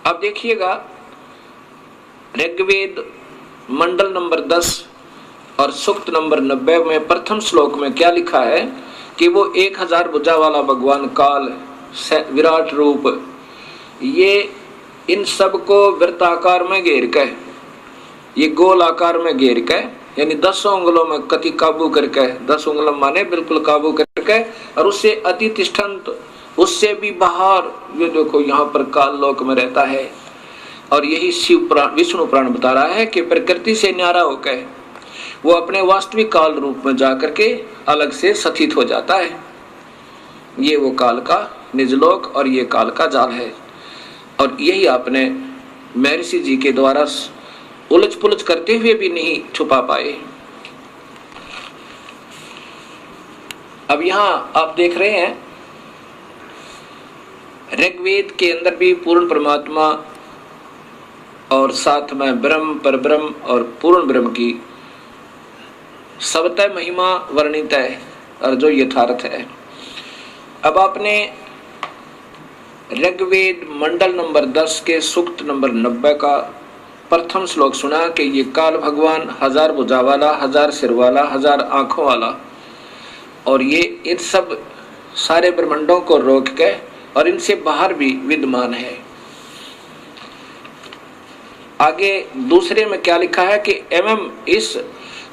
अब देखिएगा ऋग्वेद मंडल नंबर 10 और सूक्त नंबर 90 में प्रथम श्लोक में क्या लिखा है कि वो 1000 भुजा वाला भगवान काल विराट रूप, ये इन सब को वृत्ताकार में घेर के, ये गोल आकार में घेर के, यानी 10 उंगलों में कति काबू करके, 10 उंगलों माने बिल्कुल काबू करके, और उससे अति तिष्ठन्त, उससे भी बाहर ये देखो यहाँ पर काल लोक में रहता है। और यही शिव पुराण विष्णु पुराण बता रहा है कि प्रकृति से न्यारा होकर वो अपने वास्तविक काल रूप में जाकर के अलग से स्थित हो जाता है। ये वो काल का निजलोक और ये काल का जाल है। और यही आपने महर्षि जी के द्वारा उलझ पुलझ करते हुए भी नहीं छुपा पाए। अब यहाँ आप देख रहे हैं ऋग्वेद के अंदर भी पूर्ण परमात्मा और साथ में ब्रह्म, परब्रह्म और पूर्ण ब्रह्म की सबतः महिमा वर्णित है और जो यथार्थ है। अब आपने ऋग्वेद मंडल नंबर 10 के सूक्त नंबर 90 का प्रथम श्लोक सुना कि ये काल भगवान 1000 भुजा वाला, 1000 सिर वाला, 1000 आंखों वाला, और ये इन सब सारे ब्रह्मांडों को रोक के और इनसे बाहर भी विद्यमान है। आगे दूसरे में क्या लिखा है कि एवं इस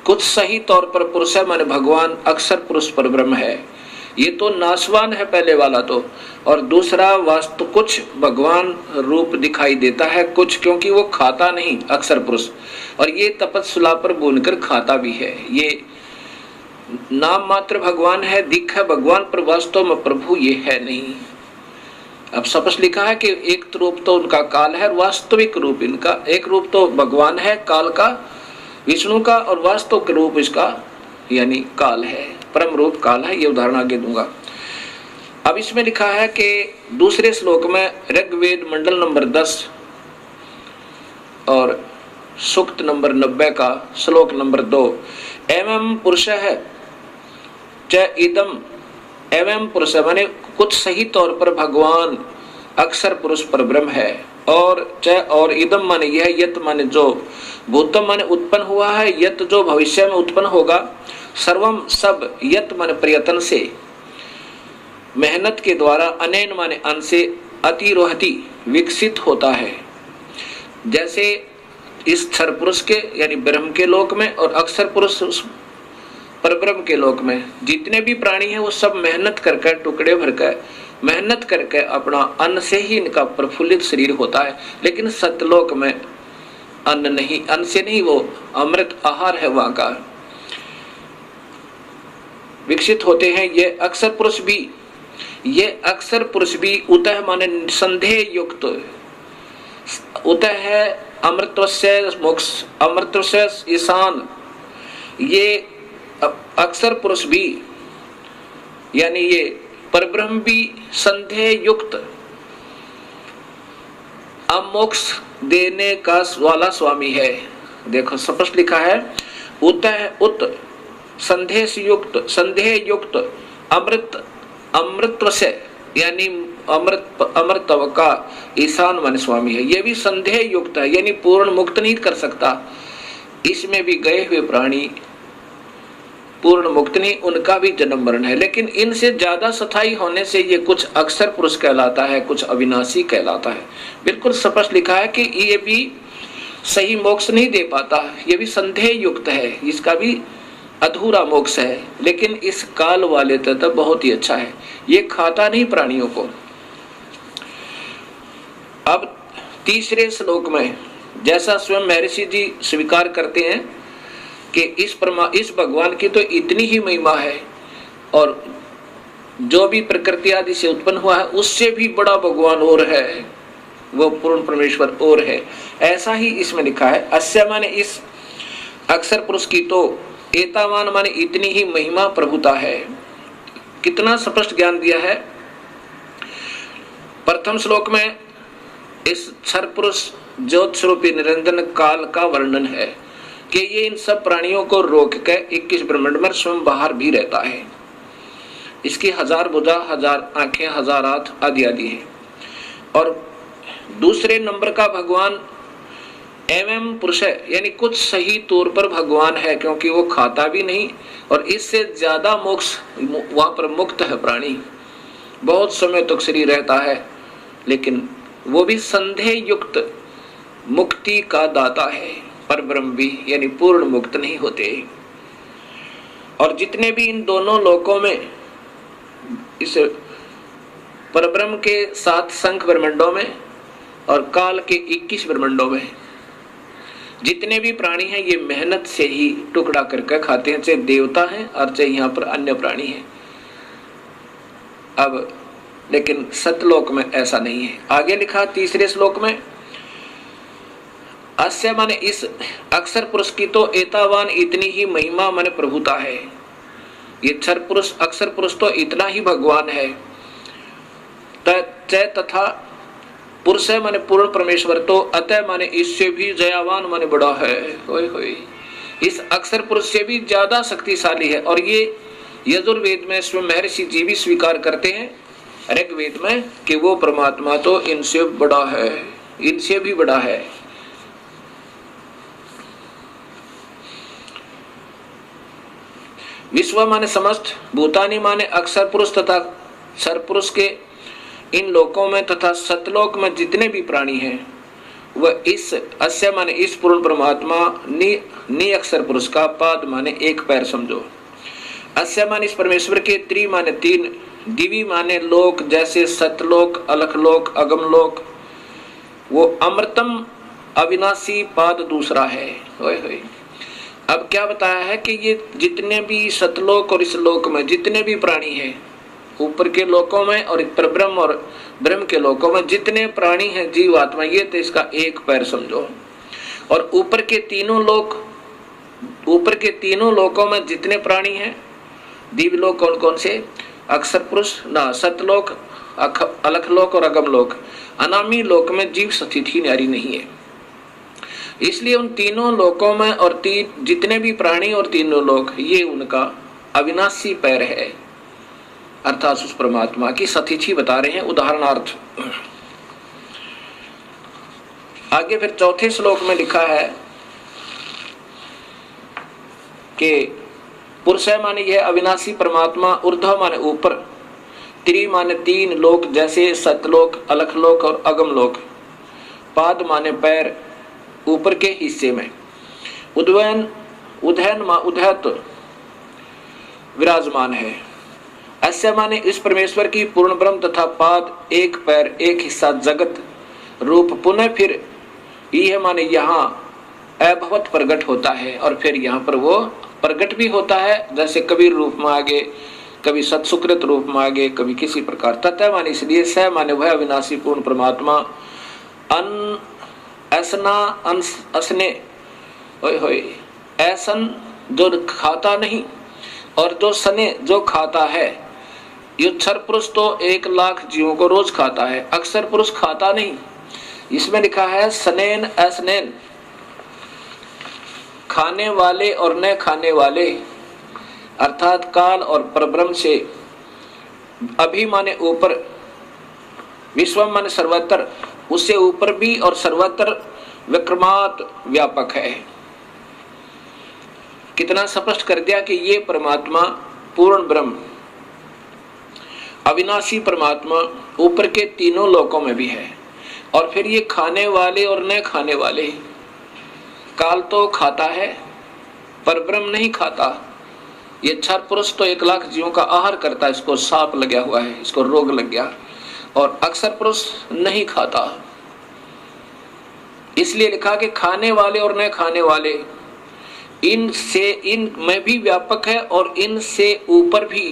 कुछ सही तौर पर पुरुष माने भगवान अक्षर पुरुष पर ब्रह्म है। ये तो नाशवान है पहले वाला तो, और दूसरा वास्तु कुछ भगवान रूप दिखाई देता है कुछ, क्योंकि वो खाता नहीं अक्षर पुरुष, और ये तपस्या पर बुनकर खाता भी है। ये नाम मात्र भगवान है, दिख है भगवान, पर वास्तव में प्रभु ये है नहीं। अब स्पष्ट लिखा है कि एक रूप तो उनका काल है, वास्तविक रूप इनका एक रूप तो भगवान है काल का, विष्णु का, और वास्तविक रूप इसका यानी काल है, परम रूप काल है। ये उदाहरण आगे दूंगा। अब इसमें लिखा है कि दूसरे श्लोक में ऋग्वेद मंडल नंबर 10 और सूक्त नंबर 90 का श्लोक नंबर 2, एवं पुरुष है च इदम, एवं पुरुष माने कुछ सही तौर पर भगवान अक्षर पुरुष पर ब्रह्म है, और च और इदम माने यह, यत माने जो, भूतम माने उत्पन्न हुआ है, यत जो भविष्य में उत्पन्न होगा, सर्वम सब, यत माने प्रयत्न से, मेहनत के द्वारा, अनैन माने अन से, अतिरोहति विकसित होता है। जैसे इस क्षर पुरुष के यानी ब्रह्म के लोक में और अक्षर पुरुष परब्रह्म के लोक में जितने भी प्राणी हैं वो सब मेहनत करके, टुकड़े भरकर मेहनत करके अपना अन्न से ही इनका प्रफुल्लित शरीर होता है। लेकिन सतलोक में अन्न नहीं, अन्न से नहीं, वो अमृत आहार है वहां का, विकसित होते हैं। ये अक्षर पुरुष भी उतः माने संदेह युक्त, उतः है अमृतस्य मोक्ष, अमृतस्य ईशान। ये अक्षर पुरुष भी यानी ये परब्रह्म भी संदेह युक्त अमोक्ष देने का वाला स्वामी है। देखो स्पष्ट लिखा है, उत संदेह युक्त अमृतत्व से यानी अमृतत्व का ईशान मन स्वामी है। ये भी संदेह युक्त है, यानी पूर्ण मुक्त नहीं कर सकता। इसमें भी गए हुए प्राणी पूर्ण मुक्त नहीं, उनका भी जन्म मरण है। लेकिन इनसे ज्यादा स्थायी होने से ये कुछ अक्षर पुरुष कहलाता है, कुछ अविनाशी कहलाता है। बिल्कुल स्पष्ट लिखा है कि ये भी सही मोक्ष नहीं दे पाता, ये भी संदेह युक्त है, इसका भी अधूरा मोक्ष है। लेकिन इस काल वाले तत्व बहुत ही अच्छा है, ये खाता नहीं प्राणियों को। अब तीसरे श्लोक में जैसा स्वयं महर्षि जी स्वीकार करते हैं कि इस भगवान की तो इतनी ही महिमा है, और जो भी प्रकृति आदि से उत्पन्न हुआ है उससे भी बड़ा भगवान और है, वो पूर्ण परमेश्वर और है। ऐसा ही इसमें लिखा है, अस्य माने इस अक्षर पुरुष की तो, एतावान माने इतनी ही महिमा प्रभुता है। कितना स्पष्ट ज्ञान दिया है। प्रथम श्लोक में इस क्षर पुरुष ज्योत स्वरूपी निरंजन काल का वर्णन है कि ये इन सब प्राणियों को रोक के 21 ब्रह्मांड में स्वयं बाहर भी रहता है। इसकी 1000 भुजा, 1000 आंखें, 1000 हाथ आदि आदि है। और दूसरे नंबर का भगवान एवं पुरुष है, यानी कुछ सही तौर पर भगवान है, क्योंकि वो खाता भी नहीं और इससे ज्यादा मोक्ष वहां पर मुक्त है प्राणी, बहुत समय तक शरीर रहता है, लेकिन वो भी संदेह युक्त मुक्ति का दाता है। पर ब्रह्म भी यानी पूर्ण मुक्त नहीं होते। और जितने भी इन दोनों लोकों में, इस परब्रह्म के 7 संख्य ब्रह्मंडों में और काल के 21 ब्रह्मंडों में जितने भी प्राणी हैं, ये मेहनत से ही टुकड़ा करके खाते हैं, चाहे देवता हैं और चाहे यहाँ पर अन्य प्राणी हैं। अब लेकिन सतलोक में ऐसा नहीं है। आगे लिखा तीसरे श्लोक में, अस्य माने इस अक्षर पुरुष की तो एतावान इतनी ही महिमा माने प्रभुता है। ये अक्षर पुरुष तो इतना ही भगवान है। तथा पुरुष है माने पूर्ण परमेश्वर तो अतः माने इससे भी जयावान माने बड़ा है। होय होय, इस अक्षर पुरुष से भी ज्यादा शक्तिशाली है। और ये यजुर्वेद में स्वयं महर्षि जी भी स्वीकार करते हैं ऋग्वेद में कि वो परमात्मा तो इनसे बड़ा है, इनसे भी बड़ा है। विश्व माने समस्त, भूतानी माने अक्षर पुरुष तथा सरपुरुष के इन लोकों में तथा सतलोक में जितने भी प्राणी हैं, वह इस अस्य माने इस पूर्ण परमात्मा नि अक्षर पुरुष का पाद माने एक पैर समझो। अस्य माने इस परमेश्वर के त्रि माने 3, दिवी माने लोक जैसे सतलोक, अलखलोक, अगमलोक, वो अमृतम अविनाशी पाद दूसरा है। होय होय। अब क्या बताया है कि ये जितने भी सतलोक और इस लोक में जितने भी प्राणी हैं, ऊपर के लोकों में और परब्रह्म और ब्रह्म के लोकों में जितने प्राणी हैं, जीव आत्मा, ये तो इसका एक पैर समझो। और ऊपर के तीनों लोकों में जितने प्राणी हैं, दिव्य लोक कौन कौन से, अक्षर पुरुष ना, सतलोक, अलखलोक और अगमलोक, अनामी लोक में जीव स्थिति न्यारी नहीं है। इसलिए उन तीनों लोकों में और जितने भी प्राणी और तीनों लोक, ये उनका अविनाशी पैर है, अर्थात उस परमात्मा की सतिथि बता रहे हैं उदाहरणार्थ। आगे फिर चौथे श्लोक में लिखा है कि पुरुष माने यह अविनाशी परमात्मा, ऊर्ध्व माने ऊपर, त्रि माने 3 लोक जैसे सतलोक, अलखलोक और अगमलोक, पाद माने पैर ऊपर के हिस्से में, उदयत विराजमान है। अस्य माने इस परमेश्वर की पूर्ण ब्रह्म तथा पाद एक पैर एक हिस्सा जगत रूप पुनः फिर यह माने यहाँ अभवत प्रकट होता है। और फिर यहाँ पर वो प्रकट भी होता है, जैसे कबीर रूप में आगे, कभी सत्सुकृत रूप में आगे, कभी किसी प्रकार। तथा माने इसलिए स माने वह अविनाशी पूर्ण परमात्मा असने होय होय, ऐसन जो खाता नहीं और जो सने जो खाता है। युक्षर पुरुष तो 1 लाख जीवों को रोज खाता है, अक्षर पुरुष खाता नहीं। इसमें लिखा है सनेन असनेन, खाने वाले और न खाने वाले, अर्थात काल और परब्रह्म से अभी माने ऊपर, विश्व माने सर्वत्र, उससे ऊपर भी और सर्वत्र विक्रमात व्यापक है। कितना स्पष्ट कर दिया कि ये परमात्मा पूर्ण ब्रह्म अविनाशी परमात्मा ऊपर के तीनों लोकों में भी है। और फिर ये खाने वाले और न खाने वाले, काल तो खाता है पर ब्रह्म नहीं खाता। ये क्षर पुरुष तो 1 लाख जीवों का आहार करता है, इसको सांप लगा हुआ है, इसको रोग लग गया, और अक्षर पुरुष नहीं खाता। इसलिए लिखा कि खाने वाले और न खाने वाले, इन में भी व्यापक है और इनसे ऊपर भी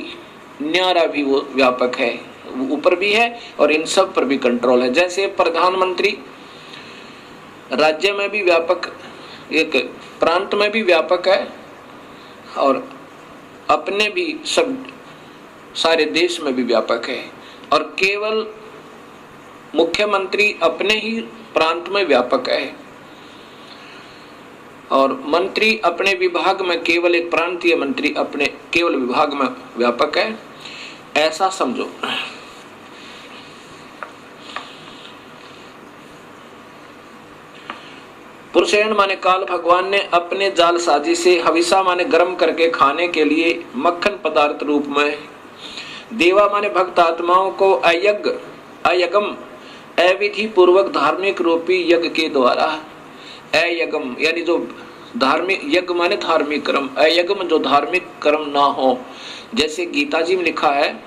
न्यारा भी वो व्यापक है, ऊपर भी है और इन सब पर भी कंट्रोल है। जैसे प्रधानमंत्री राज्य में भी व्यापक, एक प्रांत में भी व्यापक है और अपने भी सब सारे देश में भी व्यापक है। और केवल मुख्यमंत्री अपने ही प्रांत में व्यापक है और मंत्री अपने विभाग में, केवल एक प्रांतीय मंत्री अपने केवल विभाग में व्यापक है, ऐसा समझो। पुरुषेण माने काल भगवान ने अपने जाल साजी से हविषा माने गर्म करके खाने के लिए मक्खन पदार्थ रूप में, देवा माने भक्त आत्माओं को अयगम अविधि पूर्वक धार्मिक रूपी यज्ञ के द्वारा, अयगम यानी जो धार्मिक यज्ञ माने धार्मिक कर्म, अयगम जो धार्मिक कर्म ना हो। जैसे गीता जी में लिखा है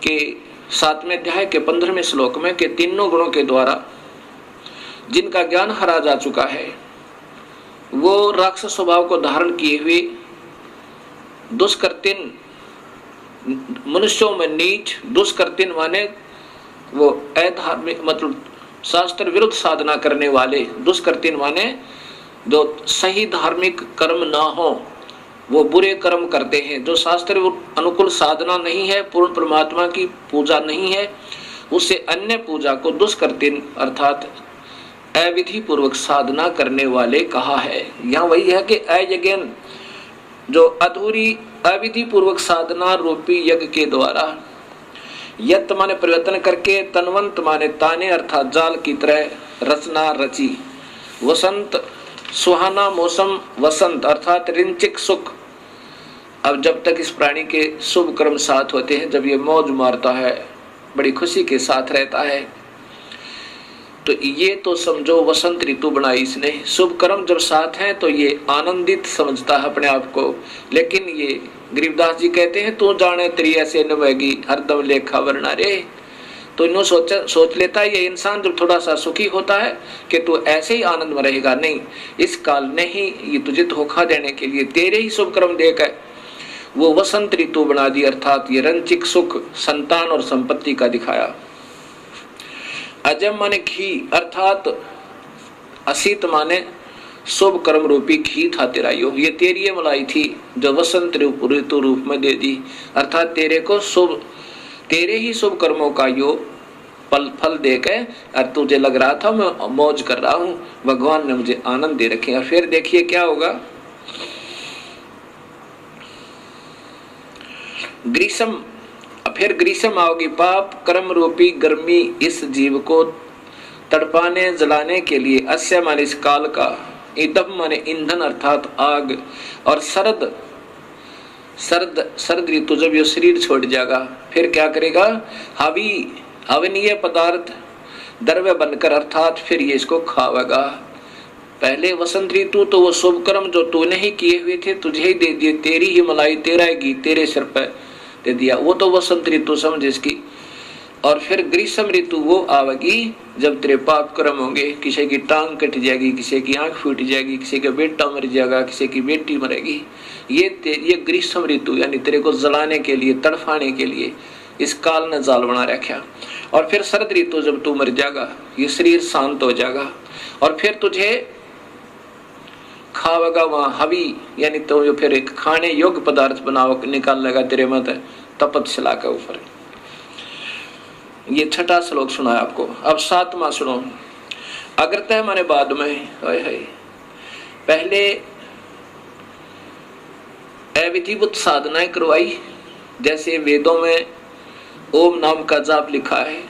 कि 7वें अध्याय के 15वें श्लोक में कि तीनों गुणों के द्वारा जिनका ज्ञान हरा जा चुका है वो राक्षस स्वभाव को धारण किए हुए दुष्कृतिन मनुष्यों में नीच, दुष्कृतिन माने वो अधार्मिक मतलब शास्त्र विरुद्ध साधना करने वाले, दुष्कृतिन माने जो सही धार्मिक कर्म ना हो वो बुरे कर्म करते हैं, जो शास्त्र अनुकूल साधना नहीं है, पूर्ण परमात्मा की पूजा नहीं है, उससे अन्य पूजा को दुष्कृतिन अर्थात अविधि पूर्वक साधना करने वाले कहा है। यहाँ वही है कि अयज्ञन जो अधूरी अविधि पूर्वक साधना रूपी यज्ञ के द्वारा, यत माने परिवर्तन करके, तनवंत माने ताने अर्थात जाल की तरह रचना रची, वसंत सुहाना मौसम, वसंत अर्थात रिंचिक सुख। अब जब तक इस प्राणी के शुभ कर्म साथ होते हैं, जब ये मौज मारता है, बड़ी खुशी के साथ रहता है, तो ये तो समझो वसंत ऋतु बनाई इसने। शुभ कर्म जब साथ हैं तो ये आनंदित समझता है अपने आप को। लेकिन ये गरीबदास जी कहते हैं तू जाने तेरी ऐसे नवेगी हरदम लेखा वरना रे। तो इन्हों सोच लेता है ये इंसान जब थोड़ा सा सुखी होता है कि तू ऐसे ही आनंद में रहेगा। नहीं, इस काल ने ही ये तुझे धोखा देने के लिए तेरे ही शुभ कर्म देकर वो वसंत ऋतु बना दी, अर्थात ये रंचिक सुख संतान और संपत्ति का दिखाया। अजम माने घी अर्थात असीत माने शुभ कर्म रूपी घी था तेरा यो, ये तेरी ये मलाई थी जो वसंत ऋतु रूप में दे दी, अर्थात तेरे को शुभ तेरे ही शुभ कर्मों का यो फल देकर और तुझे लग रहा था मैं मौज कर रहा हूं, भगवान ने मुझे आनंद दे रखे। और फिर देखिए क्या होगा, ग्रीष्म, फिर ग्रीष्म आओगी, पाप कर्म रूपी गर्मी इस जीव को तड़पाने जलाने के लिए, अस्य माने इस काल का, ईदम माने ईंधन अर्थात आग, और सर्द ऋतु जब ये शरीर छोड़ जाएगा फिर क्या करेगा, हवनीय पदार्थ द्रव्य बनकर अर्थात फिर ये इसको खावेगा। पहले वसंत ऋतु तो वो शुभ कर्म जो तूने ही किए हुए थे तुझे ही दे दिए, तेरी ही मलाई तेरा ही घी तेरे सिर पर दे दिया, वो तो वसंत ऋतु समझ इसकी। और फिर ग्रीष्म ऋतु वो आवेगी जब तेरे पाप कर्म होंगे, किसी की टांग कट जाएगी, किसी की आंख फूट जाएगी, किसी का बेटा मर जाएगा, किसी की बेटी मरेगी। ये ग्रीष्म ऋतु यानी तेरे को जलाने के लिए तड़फाने के लिए इस काल ने जाल बना रखा। और फिर शरद ऋतु जब तू मर जाएगा ये शरीर शांत हो जाएगा और फिर तुझे खावेगा वहां हवी यानी तो फिर एक खाने योग्य पदार्थ बनाओ निकाल लेगा तेरे मत तपतशिला के ऊपर। ये छठा श्लोक सुना है आपको। अब सातवां सुनो। अग्रतः माने बाद में, पहले अविधिवत साधनाएं करवाई, जैसे वेदों में ओम नाम का जाप लिखा है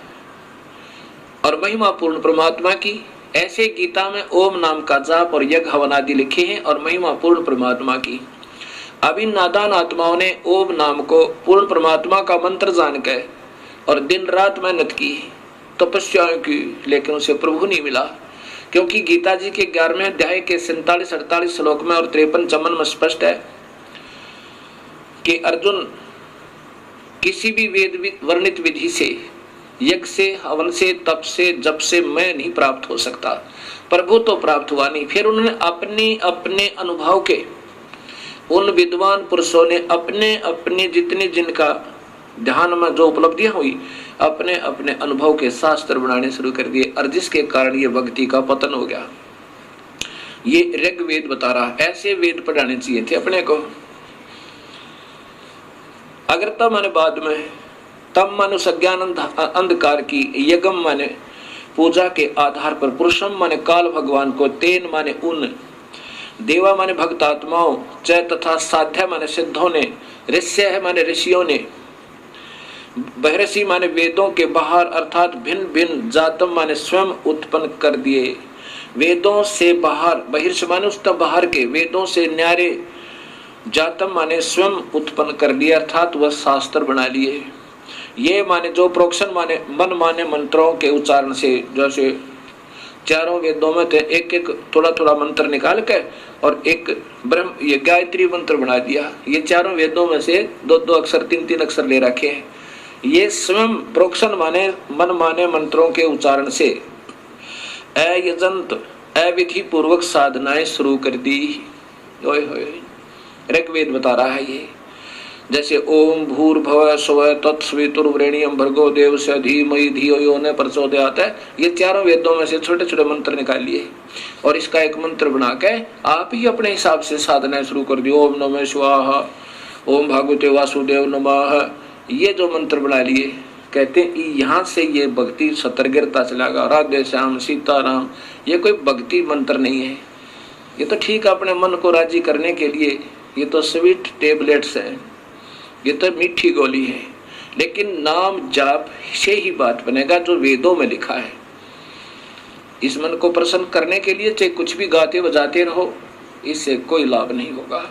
और महिमा पूर्ण परमात्मा की, ऐसे गीता में ओम नाम का जाप और यज्ञ हवन आदि लिखे हैं और महिमा पूर्ण परमात्मा की। अब इन नादान आत्माओं ने ओम नाम को पूर्ण परमात्मा का मंत्र जानकर और दिन रात मेहनत की, तपस्याएं की, लेकिन उसे प्रभु नहीं मिला। क्योंकि गीता जी के 11वें अध्याय के 47-48 श्लोक में और 53-54 में स्पष्ट है कि अर्जुन किसी भी वेद वर्णित विधि से, यज्ञ से, हवन से, तप से, जप से मैं नहीं प्राप्त हो सकता, प्रभु तो प्राप्त हुआ नहीं। फिर उन्होंने अपने अपने अनुभव के, उन विद्वान पुरुषों ने अपने अपने जितने जिनका ध्यान में जो उपलब्धियां हुई अपने अपने अनुभव के शास्त्र बनाने शुरू कर दिए और जिसके कारण ये भक्ति का पतन हो गया। ये ऋग्वेद बता रहा, ऐसे वेद पढ़ाने चाहिए थे अपने को। अग्रता माने बाद में, तम माने सज्ञान अंधकार की, यज्ञम माने पूजा के आधार पर, पुरुषम माने काल भगवान को, तेन माने उन, देवा माने भक्त आत्माओं, च तथा साध्य माने सिद्धों ने, ऋष्य है माने ऋषियों ने, बहरसी माने वेदों के बाहर अर्थात भिन्न भिन्न, जातम माने स्वयं उत्पन्न कर दिए। वेदों से बाहर, बहिर्ष माने उस तब बाहर के, वेदों से न्यारे, जातम माने स्वयं उत्पन्न कर लिया, अर्थात वह शास्त्र बना लिए। ये माने जो प्रोक्शन माने मन माने मंत्रों के उच्चारण से, जैसे चारों वेदों में थे एक एक थोड़ा थोड़ा मंत्र निकाल के और एक ब्रह्म ये गायत्री मंत्र बना दिया। ये चारों वेदों में से दो दो अक्षर तीन तीन अक्षर ले रखे हैं। ये स्वयं प्रोक्शन माने मन माने मंत्रों के उच्चारण से अयजंत अविधि पूर्वक साधनाएं शुरू कर दी। ऋग्वेद बता रहा है ये, जैसे ओम भूर्भुवः स्वः तत्सवितुर्वरेण्यं भर्गो देवस्य धीमहि धियो यो न प्रचोदयात्, ये चारों वेदों में से छोटे छोटे मंत्र निकाल लिए और इसका एक मंत्र बना के आप ही अपने हिसाब से साधना शुरू कर दी। ओम नमः शिवाय, ओम भगवते वासुदेव नमः, ये जो मंत्र बना लिए, कहते हैं यहाँ से ये भक्ति सतर गिरता चला गया। राधे श्याम सीताराम, ये कोई भक्ति मंत्र नहीं है, ये तो ठीक अपने मन को राजी करने के लिए, ये तो स्वीट टेबलेट्स है, ये तो मीठी गोली है। लेकिन नाम जाप से ही बात बनेगा जो वेदों में लिखा है। इस मन को प्रसन्न करने के लिए चाहे कुछ भी गाते बजाते रहो, इससे कोई लाभ नहीं होगा।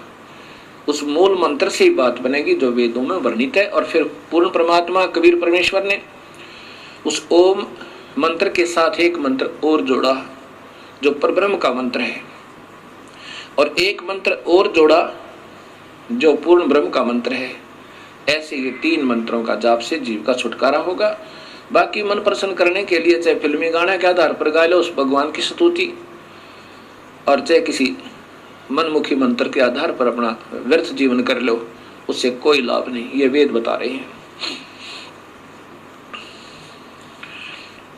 उस मूल मंत्र से ही बात बनेगी जो वेदों में वर्णित है। और फिर पूर्ण परमात्मा कबीर परमेश्वर ने उस ओम मंत्र के साथ एक मंत्र और जोड़ा जो परब्रह्म का मंत्र है, और एक मंत्र और जोड़ा जो पूर्ण ब्रह्म का मंत्र है। ऐसे ये तीन मंत्रों का जाप से जीव का छुटकारा होगा। बाकी मन प्रसन्न करने के लिए चाहे फिल्मी गाने के आधार पर गा लो उस भगवान की स्तुति, और चाहे किसी मनमुखी मंत्र के आधार पर अपना व्यर्थ जीवन कर लो, उससे कोई लाभ नहीं, ये वेद बता रहे हैं।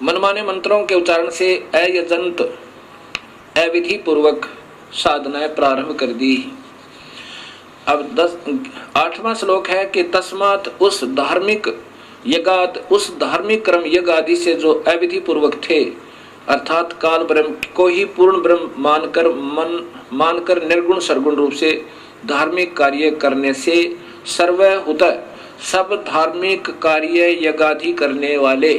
मनमाने मंत्रों के उच्चारण से अयजंत अविधि पूर्वक साधनाएं प्रारंभ कर दी। अब 8वां श्लोक है कि तस्मात् उस धार्मिक यज्ञ, उस धार्मिक कर्म यज्ञ आदि से जो अविधि पूर्वक थे, अर्थात काल ब्रह्म को ही पूर्ण ब्रह्म मानकर निर्गुण सरगुण रूप से धार्मिक कार्य करने से सर्वहुत सब धार्मिक कार्य यज्ञादि करने वाले,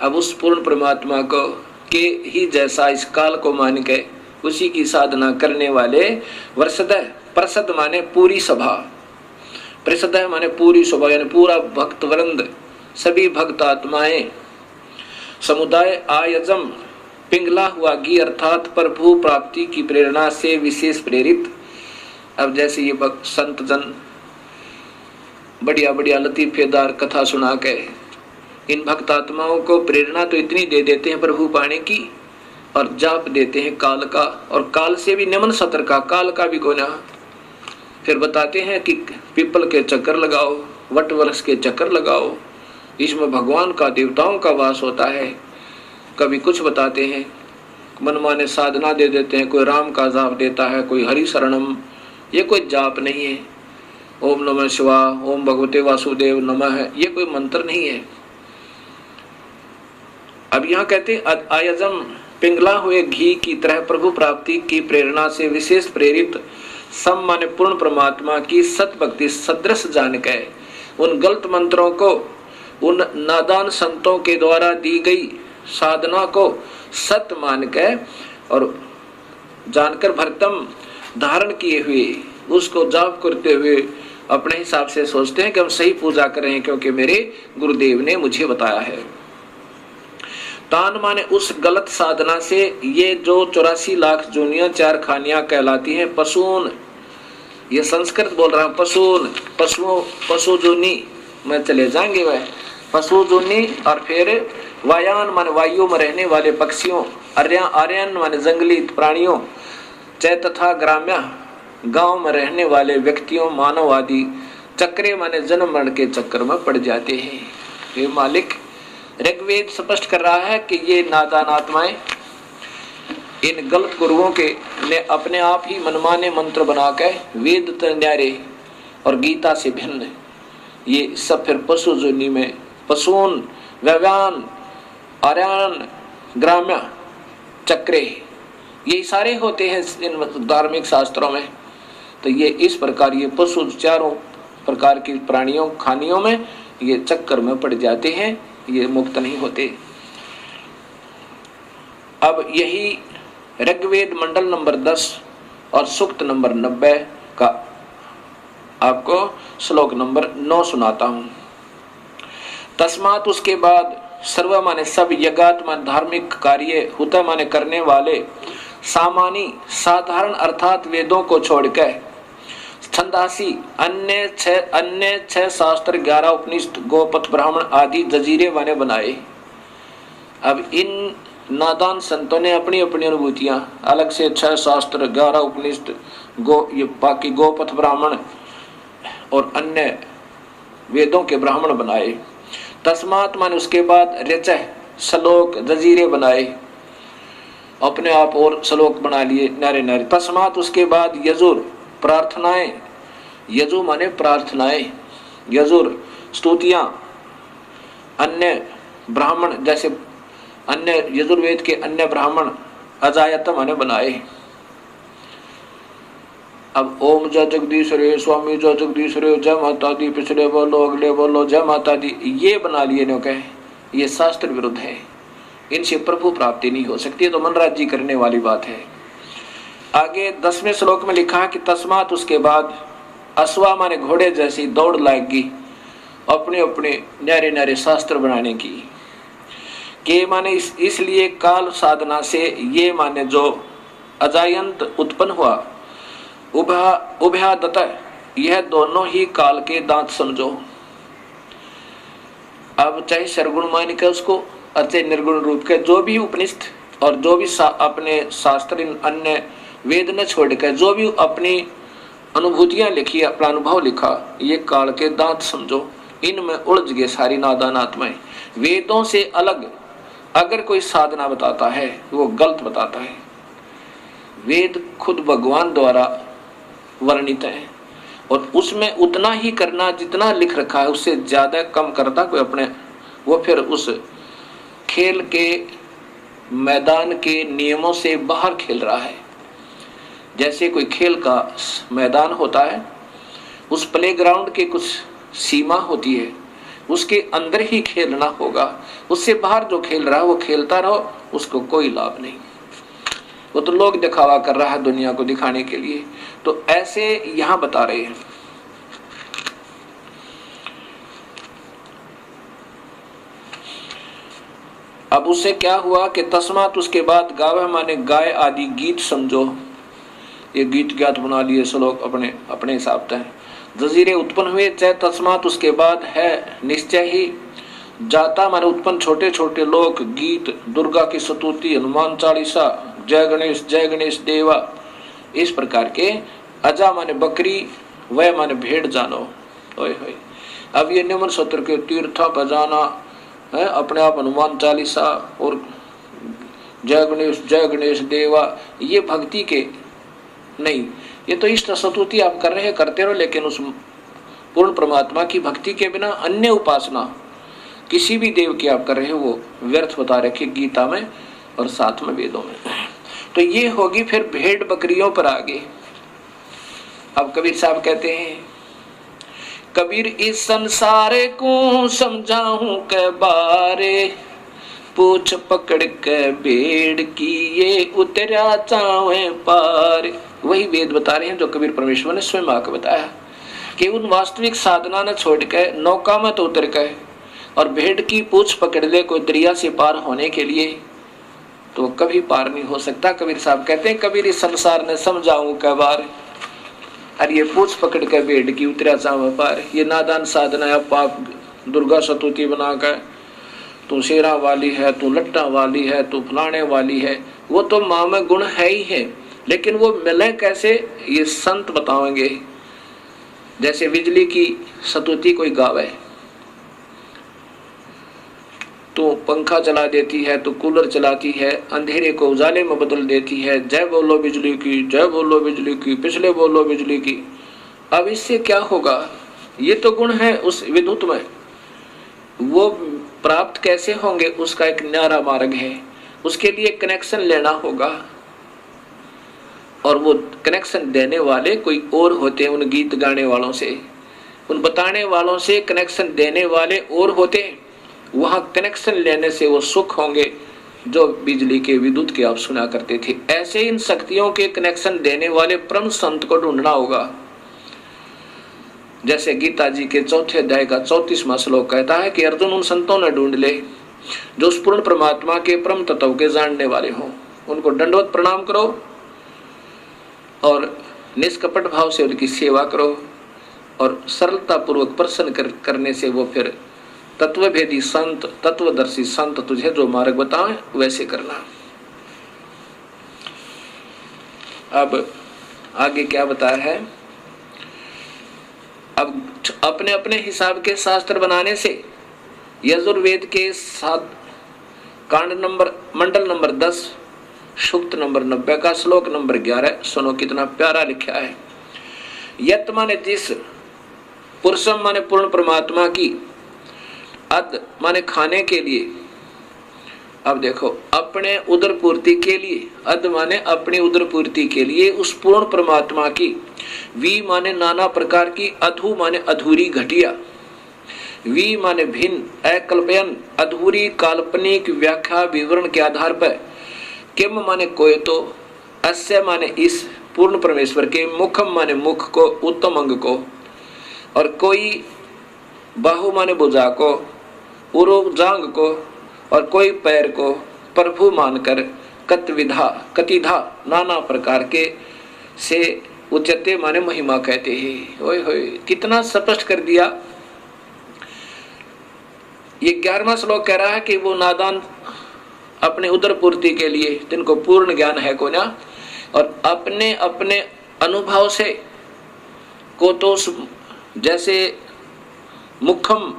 अब उस पूर्ण परमात्मा को के ही जैसा इस काल को मान के उसी की साधना करने वाले वर्षद, प्रसद माने पूरी सभा, प्रसद माने पूरी सभा यानी पूरा भक्त वृंद, सभी भक्त आत्माएं, समुदाय आयजम पिंगला हुआ घी अर्थात प्रभु प्राप्ति की प्रेरणा से विशेष प्रेरित। अब जैसे ये भक्त संत जन बढ़िया बढ़िया लतीफेदार कथा सुना के इन भक्त आत्माओं को प्रेरणा तो इतनी दे देते हैं प्रभु पाने की, और जाप देते हैं काल का, और काल से भी निम्न सतर का, काल का भी कोना। फिर बताते हैं कि पीपल के चक्कर लगाओ, वट वृक्ष के चक्कर लगाओ, इसमें भगवान का देवताओं का वास होता है। कभी कुछ बताते हैं, मनमाने साधना दे देते हैं, कोई राम का जाप देता है, कोई हरि शरणम, ये कोई जाप नहीं है। ओम नमः शिवाय, ओम भगवते वासुदेव नमः, ये कोई मंत्र नहीं है। अब यहाँ कहते हैं आयजम पिंगला हुए घी की तरह प्रभु प्राप्ति की प्रेरणा से विशेष प्रेरित सम माने पूर्ण परमात्मा की सत भक्ति सदृश जान के उन गलत मंत्रों को, उन नादान संतों के द्वारा दी गई साधना को सत मान के और जानकर भरतम धारण किए हुए उसको जाप करते हुए अपने हिसाब से सोचते हैं कि हम सही पूजा करें क्योंकि मेरे गुरुदेव ने मुझे बताया है। तान माने उस गलत साधना से ये जो 84 लाख जूनियां चार खानियां कहलाती हैं पशुन, ये संस्कृत बोल रहा हूं, पशुन पशु जूनी में चले जाएंगे वह पशु जूनी। और फिर वायान माने वायु में रहने वाले पक्षियों, आर्यन माने जंगली प्राणियों, चै तथा ग्राम्य गांव में रहने वाले व्यक्तियों, मानव आदि, चक्रे माने जन्म मरण के चक्कर में पड़ जाते हैं। ये मालिक ऋग्वेद स्पष्ट कर रहा है कि ये नादान आत्माएं इन गलत गुरुओं के ने अपने आप ही मनमाने मंत्र बना के वेद न्यारे और गीता से भिन्न ये सब फिर पशु जोनी में पशुन, व्यव्यान, आर्यन, ग्राम्य, चक्रे, ये सारे होते हैं इन धार्मिक शास्त्रों में। तो ये इस प्रकार ये पशु चारों प्रकार की प्राणियों खानियों में ये चक्कर में पड़ जाते हैं, ये मुक्त नहीं होते। अब यही ऋग्वेद मंडल नंबर 10 और सूक्त नंबर 90 का आपको श्लोक नंबर 9 सुनाता हूं। तस्मात उसके बाद सर्व माने सब यज्ञात माने धार्मिक कार्य हुता माने करने वाले सामानी साधारण अर्थात वेदों को छोड़कर छंदासी अन्य छह शास्त्र 11 उपनिषद गोपथ ब्राह्मण आदि जजीरे माने बनाए। अब इन नादान संतों ने अपनी अपनी अनुभूतियां अलग से 6 शास्त्र 11 उपनिषद ये बाकी गोपथ ब्राह्मण और अन्य वेदों के ब्राह्मण बनाए। तस्मात माने उसके बाद रचय श्लोक जजीरे बनाए, अपने आप और श्लोक बना लिए नारे नारे। तस्मात उसके बाद यजुर प्रार्थनाएं, यजु माने प्रार्थनाएं, यजुर स्तुतियां, अन्य ब्राह्मण जैसे अन्य यजुर्वेद के अन्य ब्राह्मण अजायत माने बनाए। अब ओम जय जगदीश रे स्वामी जय जगदीश रे जय माता दी, पिछले बोलो अगले बोलो जय माता दी, ये बना लिए नो कहे, ये शास्त्र विरुद्ध है, इनसे प्रभु प्राप्ति नहीं हो सकती, तो मनराजी करने वाली बात है। आगे 10वें श्लोक में लिखा कि तस्मात उसके बाद अश्वा माने घोड़े जैसी दौड़ लाएगी अपने अपने न्यारे न्यारे शास्त्र बनाने की। के माने इसलिए काल साधना से ये माने जो अजायंत उत्पन्न हुआ उभयादत, यह दोनों ही काल के दांत समझो। अब चाहे सरगुण मान के उसको चाहे निर्गुण रूप के जो भी उपनिषद और जो भी अपने शास्त्र अन्य वेद न छोड़कर जो भी अपनी अनुभूतियां लिखी, अपना अनुभव लिखा, ये काल के दांत समझो। इनमें उलझ गए सारी नादान आत्माएं। वेदों से अलग अगर कोई साधना बताता है वो गलत बताता है। वेद खुद भगवान द्वारा वर्णित है और उसमें उतना ही करना जितना लिख रखा है, उससे ज्यादा कम करता कोई अपने, वो फिर उस खेल के मैदान के नियमों से बाहर खेल रहा है। जैसे कोई खेल का मैदान होता है, उस प्लेग्राउंड के कुछ सीमा होती है, उसके अंदर ही खेलना होगा, उससे बाहर जो खेल रहा है वो खेलता रहो, उसको कोई लाभ नहीं। वो तो लोग दिखावा कर रहा है दुनिया को दिखाने के लिए। तो ऐसे यहां बता रहे हैं। अब उससे क्या हुआ कि तस्मात उसके बाद गावे माने गाय आदि गीत समझो, ये गीत ज्ञात बना लिए श्लोक अपने अपने हिसाब से जजीरे उत्पन्न हुए। चाहे तस्मात उसके बाद है निश्चय ही जाता माने उत्पन्न छोटे छोटे लोग गीत, दुर्गा की स्तुति, हनुमान चालीसा, जय गणेश देवा, इस प्रकार के। अजा माने बकरी, वह माने भेड़ जानो। ओए होए, अब ये निमन सूत्र के तीर्था पर जाना है, अपने आप हनुमान चालीसा और जय गणेश देवा, ये भक्ति के नहीं, ये तो इष्ट स्तुति आप कर रहे हैं, करते रहो, लेकिन उस पूर्ण परमात्मा की भक्ति के बिना अन्य उपासना किसी भी देव की आप कर रहे हो वो व्यर्थ बता रखे गीता में और साथ में वेदों में। तो ये होगी फिर भेड़ बकरियों पर आगे। अब कबीर साहब कहते हैं, कबीर इस संसार को समझाऊं के बारे, पूछ पकड़ के भेड़ की ये उतरा चावे पार। वही वेद बता रहे हैं जो कबीर परमेश्वर ने स्वयं आकर बताया कि उन वास्तविक साधना न छोड़ के नौका मत उतर के और भेड़ की पूछ पकड़ ले कोई दरिया से पार होने के लिए, तो कभी पार नहीं हो सकता। कबीर साहब कहते हैं, कबीर इस संसार ने समझाऊं के बार, अरे ये पूछ पकड़ के भेड़ की उतरा चावे पार, ये नादान साधना है। पाप दुर्गा स्तुति बनाकर तू शेरा वाली है, तू लट्टा वाली है, तू फलाने वाली है, वो तो माँ में गुण है ही है, लेकिन वो मिले कैसे ये संत बताएंगे। जैसे बिजली की स्तुति कोई गावे, तो पंखा चला देती है, तो कूलर चलाती है, अंधेरे को उजाले में बदल देती है, जय बोलो बिजली की, जय बोलो बिजली की, पिछले बोलो बिजली की। अब इससे क्या होगा, ये तो गुण है उस विद्युत में, वो प्राप्त कैसे होंगे, उसका एक न्यारा मार्ग है। उसके लिए कनेक्शन लेना होगा और वो कनेक्शन देने वाले कोई और होते हैं, उन गीत गाने वालों से, उन बताने वालों से कनेक्शन देने वाले और होते हैं। वहां कनेक्शन लेने से वो सुख होंगे जो बिजली के विद्युत के आप सुना करते थे। ऐसे इन शक्तियों के कनेक्शन देने वाले परम संत को ढूंढना होगा। जैसे गीता जी के 4 अध्याय का 34वां श्लोक कहता है कि अर्जुन उन संतों ने ढूंढ ले जो उस पूर्ण परमात्मा के परम तत्व के जानने वाले हों, उनको दंडवत प्रणाम करो और निष्कपट भाव से उनकी सेवा करो और सरलता पूर्वक प्रसन्न करने से वो फिर तत्वभेदी संत, तत्वदर्शी संत तुझे जो मार्ग बताएं वैसे करना। अब आगे क्या बताया है? अब अपने अपने हिसाब के शास्त्र बनाने से यजुर्वेद के 7 कांड नंबर मंडल नंबर 10 सूक्त नंबर 90 का श्लोक नंबर 11 सुनो कितना प्यारा लिखा है। यत माने जिस, पुरुषम माने पूर्ण परमात्मा की, अद माने खाने के लिए। अब देखो अपने उदर पूर्ति के लिए, अद माने अपनी उदर पूर्ति के लिए उस पूर्ण परमात्मा की, वी माने नाना प्रकार की, अधु माने अधूरी घटिया, वी माने भिन्न, अकल्पयन अधूरी काल्पनिक व्याख्या विवरण के आधार पर, किम माने कोई तो, अस्य माने इस पूर्ण परमेश्वर के, मुखम माने मुख को, उत्तम अंग को, और कोई बाहु माने भुजा को, उरु जांग को, और कोई पैर को प्रभु मानकर कतविधा कतिधा नाना प्रकार के से उच्चते माने महिमा कहते हैं। ओए होए कितना स्पष्ट कर दिया। ये 11वां श्लोक कह रहा है कि वो नादान अपने उदर पूर्ति के लिए, जिनको पूर्ण ज्ञान है को ना, और अपने अपने अनुभव से को तो जैसे मुखम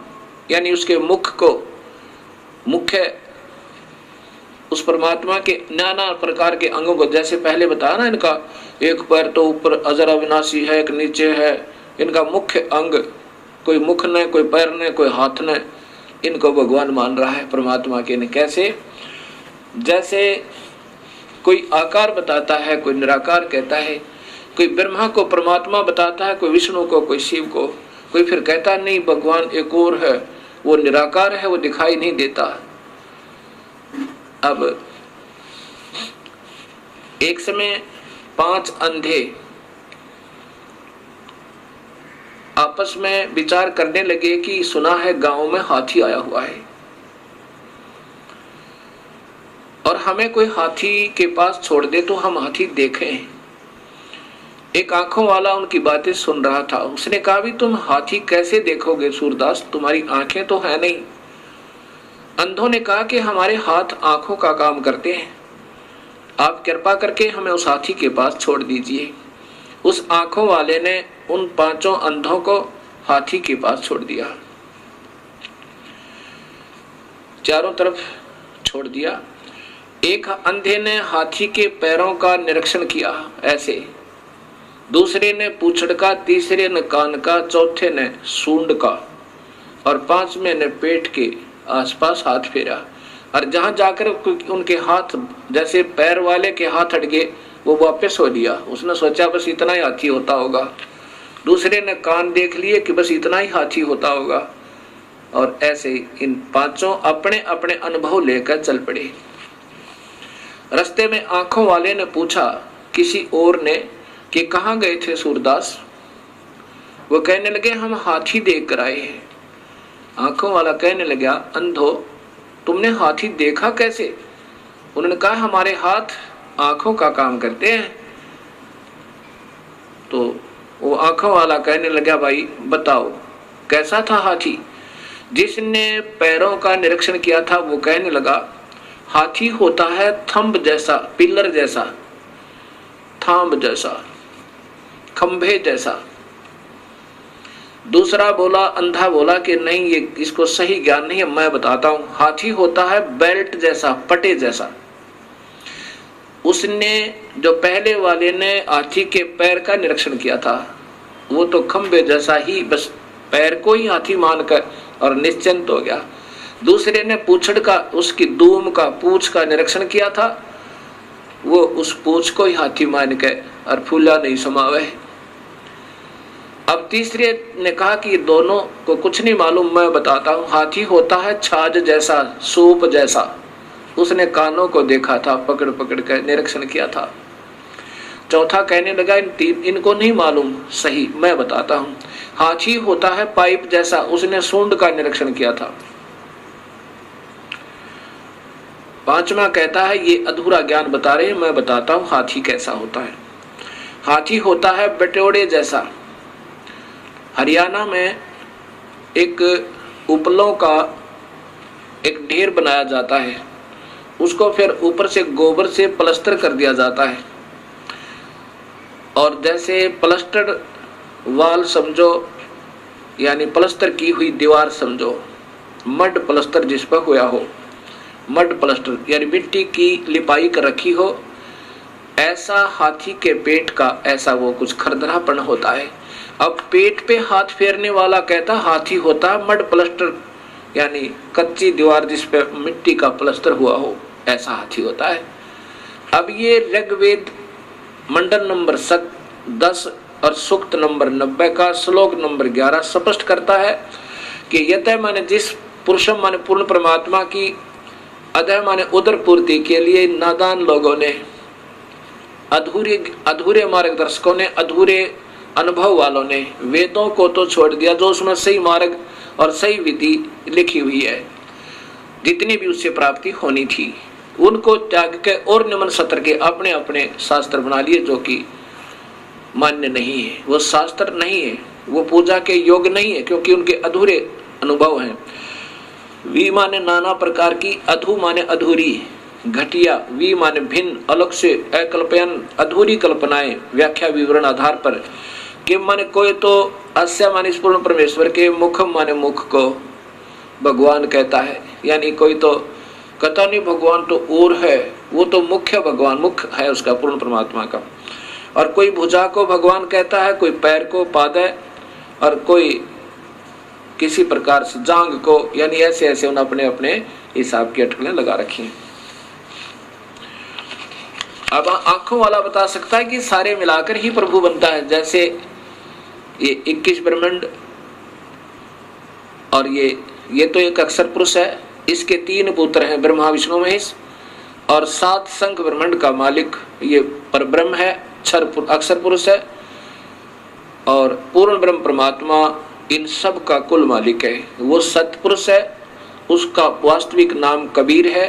यानी उसके मुख को, मुख्य उस परमात्मा के नाना प्रकार के अंगों को, जैसे पहले बताया ना, इनका एक पैर तो ऊपर अजर अविनाशी है, एक नीचे है, इनका मुख्य अंग, कोई मुख ने, कोई पैर ने, कोई हाथ ने, इनको भगवान मान रहा है परमात्मा के ने। कैसे? जैसे कोई आकार बताता है, कोई निराकार कहता है, कोई ब्रह्मा को परमात्मा बताता है, कोई विष्णु को, कोई शिव को, कोई फिर कहता नहीं भगवान एक और है, वो निराकार है, वो दिखाई नहीं देता। अब एक समय 5 अंधे आपस में विचार करने लगे कि सुना है गांव में हाथी आया हुआ है और हमें कोई हाथी के पास छोड़ दे तो हम हाथी देखें। एक आंखों वाला उनकी बातें सुन रहा था। उसने कहा भी तुम हाथी कैसे देखोगे सूरदास, तुम्हारी आंखें तो है नहीं। अंधों ने कहा कि हमारे हाथ आंखों का काम करते हैं, आप कृपा करके हमें उस हाथी के पास छोड़ दीजिए। उस आंखों वाले ने उन 5 अंधों को हाथी के पास छोड़ दिया, चारों तरफ छोड़ दिया। एक अंधे ने हाथी के पैरों का निरीक्षण किया ऐसे, दूसरे ने पूंछड़ का, तीसरे ने कान का, चौथे ने सूंड का और 5वें ने पेट के आसपास हाथ फेरा। और जहां जाकर उनके हाथ जैसे पैर वाले के हाथ हट गए वो वापस हो लिया। उसने सोचा बस इतना ही हाथी होता होगा। दूसरे ने कान देख लिए कि बस इतना ही हाथी होता होगा। और ऐसे इन 5 अपने अपने अनुभव लेकर चल पड़े। रास्ते में आंखों वाले ने पूछा किसी और ने कि कहाँ गए थे सूरदास। वो कहने लगे हम हाथी देख कर आए हैं। आंखों वाला कहने लगा अंधो तुमने हाथी देखा कैसे? उन्होंने कहा हमारे हाथ आंखों का काम करते हैं। तो वो आंखों वाला कहने लगा भाई बताओ कैसा था हाथी? जिसने पैरों का निरीक्षण किया था वो कहने लगा हाथी होता है थंब जैसा, पिलर जैसा, थांब जैसा, खंभे जैसा। दूसरा बोला, अंधा बोला कि नहीं ये इसको सही ज्ञान नहीं है, मैं बताता हूं। हाथी होता है बेल्ट जैसा, पटे जैसा। उसने जो पहले वाले ने हाथी के पैर का निरीक्षण किया था वो तो खंभे जैसा ही, बस पैर को ही हाथी मानकर और निश्चिंत हो गया। दूसरे ने पूंछड़ का, उसकी दूम का, पूंछ का निरीक्षण किया था, वो उस पूंछ को ही हाथी मान के और फूला नहीं समावे। अब तीसरे ने कहा कि दोनों को कुछ नहीं मालूम, मैं बताता हूँ। हाथी होता है छाछ जैसा, सूप जैसा, उसने कानों को देखा था, पकड़ पकड़ कर निरीक्षण किया था। चौथा कहने लगा इनको नहीं मालूम सही, मैं बताता हूं। हाथी होता है पाइप जैसा, उसने सूंड का निरीक्षण किया था। पांचवा कहता है ये अधूरा ज्ञान बता रहे हैं, मैं बताता हूं हाथी कैसा होता है। हाथी होता है बटोड़े जैसा। हरियाणा में एक उपलों का एक ढेर बनाया जाता है, उसको फिर ऊपर से गोबर से प्लास्टर कर दिया जाता है, और जैसे प्लास्टर वाल समझो, यानी प्लास्टर की हुई दीवार समझो, मड प्लास्टर जिस पर हुआ हो, मड प्लास्टर यानी मिट्टी की लिपाई कर रखी हो, ऐसा हाथी के पेट का ऐसा वो कुछ खरदरापन होता है। अब पेट पे हाथ फेरने वाला कहता हाथी होता है मड प्लास्टर, यानी कच्ची दीवार जिस पे मिट्टी का प्लास्टर हुआ हो, ऐसा हाथी होता है। अब ये ऋग्वेद मंडल नंबर 10 और सूक्त नंबर 90 का श्लोक नंबर 11 स्पष्ट करता है कि यत माने जिस पुरुषम माने पूर्ण परमात्मा की अधः माने उदर पूर्ति के लिए नादान लोगों ने, अधूरे मार्गदर्शकों ने, अधूरे अनुभव वालों ने वेदों को तो छोड़ दिया, जो उसमें सही मार्ग और सही विधि लिखी हुई है, जितनी भी उससे प्राप्ति होनी थी, उनको त्याग के और निम्न सत्र के अपने अपने शास्त्र बना लिए, जो कि मान्य नहीं है। वो शास्त्र नहीं है, वो पूजा के योग नहीं है, क्योंकि उनके अधूरे अनुभव हैं। वी माने नाना प्रकार की, अधू माने अधूरी, घटिया, वी माने भिन्न, अलग से, अकल्पयन अधूरी कल्पनाएं, व्याख्या विवरण आधार पर, किम माने कोई तो अस्य माने पूर्ण परमेश्वर के, मुखम माने मुख को भगवान कहता है, यानी कोई तो कहता नहीं भगवान तो और है, वो तो मुख्य भगवान, मुख्य है उसका पूर्ण परमात्मा का। और कोई भुजा को भगवान कहता है, कोई पैर को पाद है, और कोई किसी प्रकार से जांग को, यानी ऐसे ऐसे उन्हें अपने अपने हिसाब की अटकलें लगा रखी हैं। अब आंखों वाला बता सकता है कि सारे मिलाकर ही प्रभु बनता है, जैसे ये 21 ब्रह्मांड, और ये तो एक अक्षर पुरुष है, इसके 3 पुत्र हैं, ब्रह्मा विष्णु महेश, और 7 संख ब्रह्मांड का मालिक ये परब्रह्म है, अक्षर पुरुष है, और पूर्ण ब्रह्म परमात्मा इन सब का कुल मालिक है, वो सतपुरुष है, उसका वास्तविक नाम कबीर है।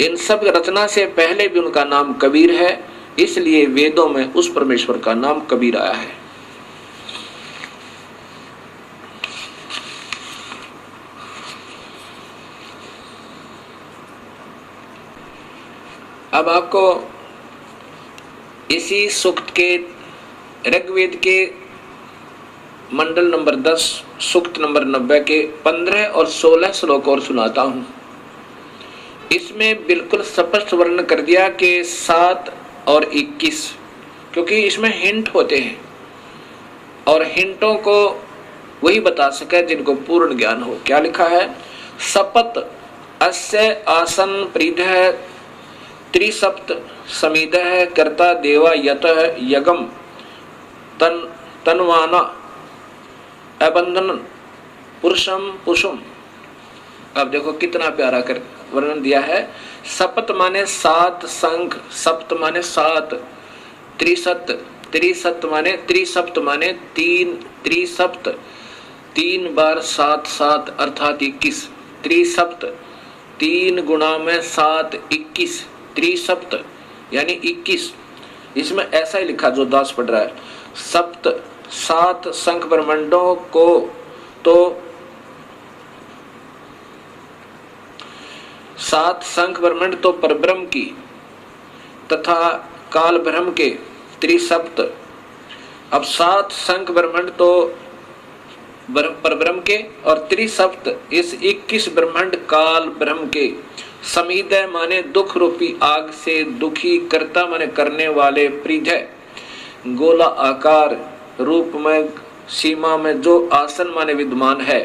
इन सब रचना से पहले भी उनका नाम कबीर है, इसलिए वेदों में उस परमेश्वर का नाम कबीर आया है। अब आपको इसी सूक्त के ऋग्वेद के मंडल नंबर 10 सूक्त नंबर 90 के 15 और 16 श्लोक और सुनाता हूं। इसमें बिल्कुल स्पष्ट वर्णन कर दिया कि 7 और 21, क्योंकि इसमें हिंट होते हैं, और हिंटों को वही बता सके जिनको पूर्ण ज्ञान हो। क्या लिखा है? सपत अस्य आसन प्रीधः त्रिसप्त समिदः कर्ता देवा यतः यगम तन्वाना अबंधन पुरुषम पुषुम। अब देखो कितना प्यारा कर वर्णन दिया है। सप्त माने 7 संख, सप्त माने 7, त्रिसत, त्रिसत माने त्रिसप्त माने 3, त्रिसप्त 3 बार 7 7 अर्थात 21, त्रिसप्त 3 गुणा में 7 21, त्रिसप्त यानी 21। इसमें ऐसा ही लिखा जो दास पढ़ रहा है, सप्त 7 संख ब्रह्मांडों को तो 7 संख ब्रह्मांड तो परब्रह्म की तथा काल ब्रह्म के त्रिसप्त। अब 7 संख ब्रह्मांड तो परब्रह्म के और त्रिसप्त इस 21 ब्रह्मांड काल ब्रह्म के। समीदय माने दुख रूपी आग से दुखी, कर्ता माने करने वाले, प्रीधय गोला आकार रूप में सीमा में जो आसन माने विद्यमान है,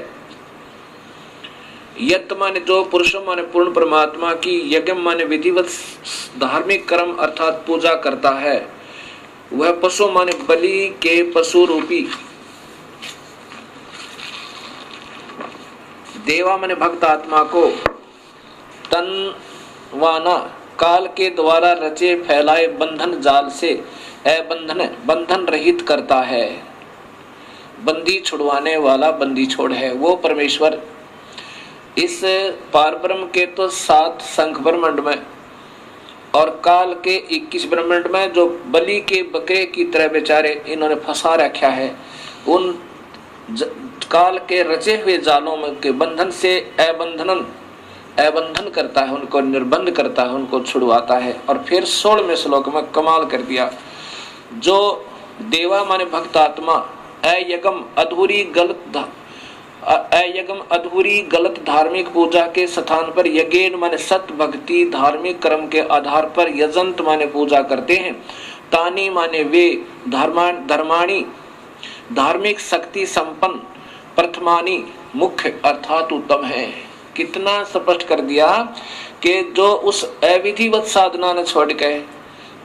यत माने जो पुरुषम माने पूर्ण परमात्मा की, यज्ञ माने विधिवत धार्मिक कर्म अर्थात पूजा करता है, वह पशु माने बलि के पशु रूपी, देवा माने भक्त आत्मा को, तन वाना काल के द्वारा रचे फैलाए बंधन जाल से बंधन रहित करता है। बंदी छुड़वाने वाला बंदी छोड़ है वो परमेश्वर। इस पारब्रह्म के तो 7 शंख ब्रह्मांड में और काल के 21 ब्रह्मांड में जो बलि के बकरे की तरह बेचारे इन्होंने फंसा रखा है, उन काल के रचे हुए जालों में के बंधन से अबंधन करता है, उनको निर्बंध करता है, उनको छुड़वाता है। और फिर 16वें श्लोक में कमाल कर दिया, जो देवा माने भक्त आत्मा अयगम अधूरी गलत धार्मिक पूजा के स्थान पर यज्ञ माने सत भक्ति धार्मिक कर्म के आधार पर यजंत माने पूजा करते हैं। तानी माने वे धर्माणी धार्मिक शक्ति संपन्न प्रथमानी मुख्य अर्थात उत्तम है। कितना स्पष्ट कर दिया कि जो उस अविधिवत साधना ने छोड़ के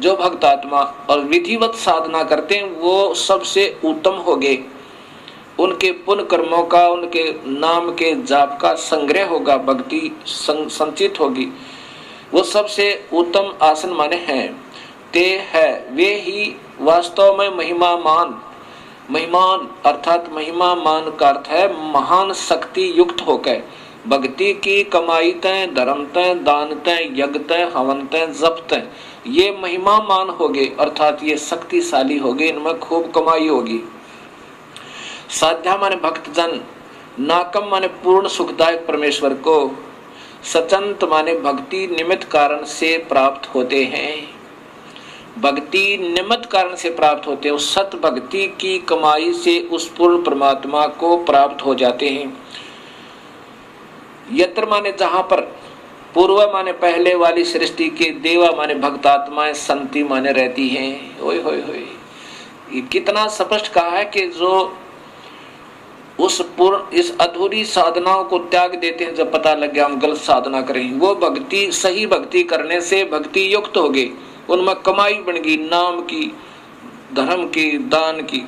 जो भक्त आत्मा और विधिवत साधना करते हैं वो सबसे उत्तम हो गए। उनके पुण्य कर्मों का, उनके नाम के जाप का संग्रह होगा, भक्ति संचित होगी, वो सबसे उत्तम आसन माने हैं। ते है वे ही वास्तव में महिमान अर्थात महिमा मान का अर्थ है महान शक्ति युक्त होकर भक्ति की कमाई तय धर्म तय दान तय यज्ञ तय हवन तय जप तय ये महिमा मान हो गए, अर्थात ये शक्तिशाली हो गए, इनमें खूब कमाई होगी। साध्या माने भक्तजन, नाकम माने पूर्ण सुखदायक परमेश्वर को, सचंत माने भक्ति निमित्त कारण से प्राप्त होते हैं। भक्ति निमित्त कारण से प्राप्त होते हैं, उस सत भक्ति की कमाई से उस पूर्ण परमात्मा को प्राप्त हो जाते हैं। यत्र माने जहां पर, पूर्व माने पहले वाली सृष्टि के, देवा माने भक्तात्माएं, संति माने रहती हैं। ओए होए होए, ये कितना स्पष्ट कहा है कि जो इस अधूरी साधनाओं को त्याग देते हैं, जब पता लग गया हम गलत साधना करें, वो भक्ति सही भक्ति करने से भक्ति युक्त हो गए, उनमें कमाई बन गई, नाम की, धर्म की, दान की,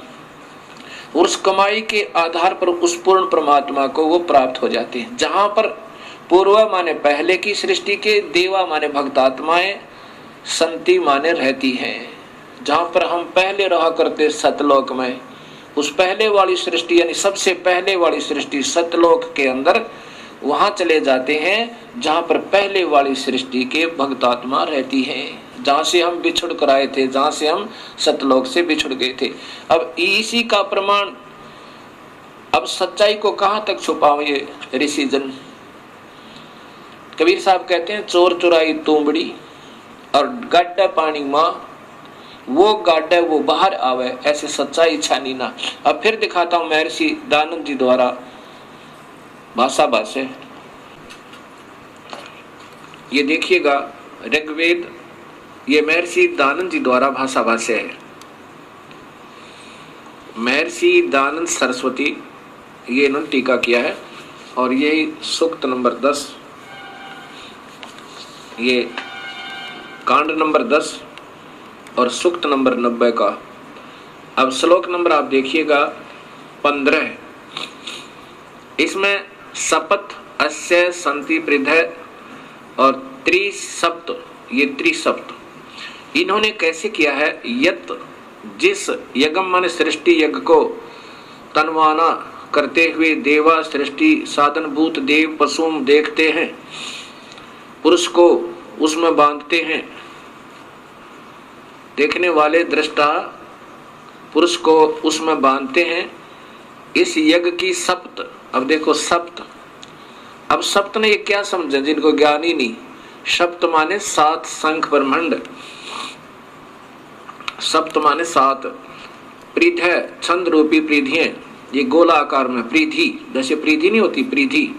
और उस कमाई के आधार पर उस पूर्ण परमात्मा को वो प्राप्त हो जाते हैं। जहां पर पूर्व माने पहले की सृष्टि के, देवा माने भक्तात्माएं, संति माने रहती हैं। जहां पर हम पहले रहा करते सतलोक में, उस पहले वाली सृष्टि यानी सबसे पहले वाली सृष्टि सतलोक के अंदर, वहां चले जाते हैं जहां पर पहले वाली सृष्टि के भक्तात्मा रहती हैं, जहां से हम बिछुड़ कर आए थे, जहां से हम सतलोक से बिछुड़ गए थे। अब इसी का प्रमाण, अब सच्चाई को कहां तक छुपाओ ये ऋषिजन। कबीर साहब कहते हैं, चोर चुराई तुंबड़ी और गड्ढा पानी मां, वो गाड्डा वो बाहर आवे, ऐसे सच्चाई छानी ना। अब फिर दिखाता हूं महर्षि दानंद जी द्वारा भाषा भाष्य। ये देखिएगा ऋग्वेद, ये महर्षि दानंद जी द्वारा भाषा भाष्य है। महर्षि दानंद सरस्वती, ये इन्होंने टीका किया है, और ये सूक्त नंबर 10, ये कांड नंबर 10 और सूक्त नंबर 90 का। अब श्लोक नंबर आप देखिएगा 15, इसमें सपथ अस्य संति पृथ्य और त्रिसप्त, ये त्रिसप्त इन्होंने कैसे किया है। यत जिस यज्ञ माने सृष्टि यज्ञ को तनवाना करते हुए देवा सृष्टि साधनभूत देव पशुम देखते हैं, पुरुष को उसमें बांधते हैं, देखने वाले दृष्टा पुरुष को उसमें बांधते हैं। इस यज्ञ की सप्त, अब देखो सप्त, अब सप्त ने ये क्या समझे जिनको ज्ञान ही नहीं। सप्त माने 7 शंख ब्रह्मांड, सप्त माने 7, पृथ्वी छंद रूपी पृथ्वियां, ये गोला आकार में पृथ्वी, जैसे पृथ्वी नहीं होती पृथ्वी।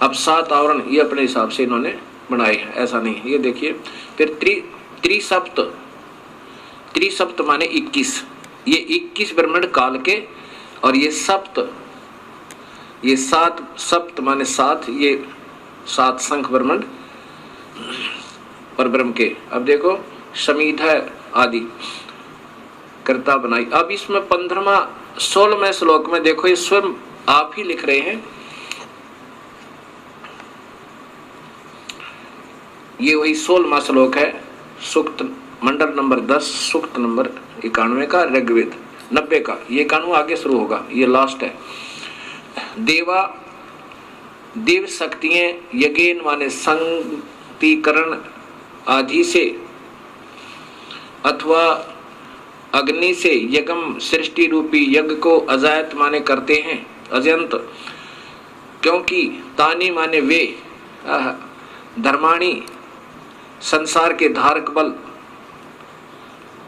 अब 7 आवरण ये अपने हिसाब से इन्होंने बनाए हैं, ऐसा नहीं। ये देखिए फिर त्रिसप्त, त्रिसप्त माने 21, ये 21 ब्रह्मांड काल के, और ये सप्त, ये 7 सप्त माने 7, ये 7 शंख ब्रह्मांड पर ब्रह्म के। अब देखो समीधा आदि कर्ता बनाई। अब इसमें 15वां 16वें श्लोक में देखो, ये स्वयं आप ही लिख रहे हैं, ये वही 16वां श्लोक है, सूक्त मंडल नंबर 10, सूक्त नंबर 91 का, ऋग्वेद 90 का। ये 91 आगे शुरू होगा, ये लास्ट है। देवा देव शक्तियां यज्ञ माने संगीकरण आदि से अथवा अग्नि से यज्ञ सृष्टि रूपी यज्ञ को अजायत माने करते हैं, अजंत, क्योंकि तानी माने वे, धर्माणी संसार के धारक बल।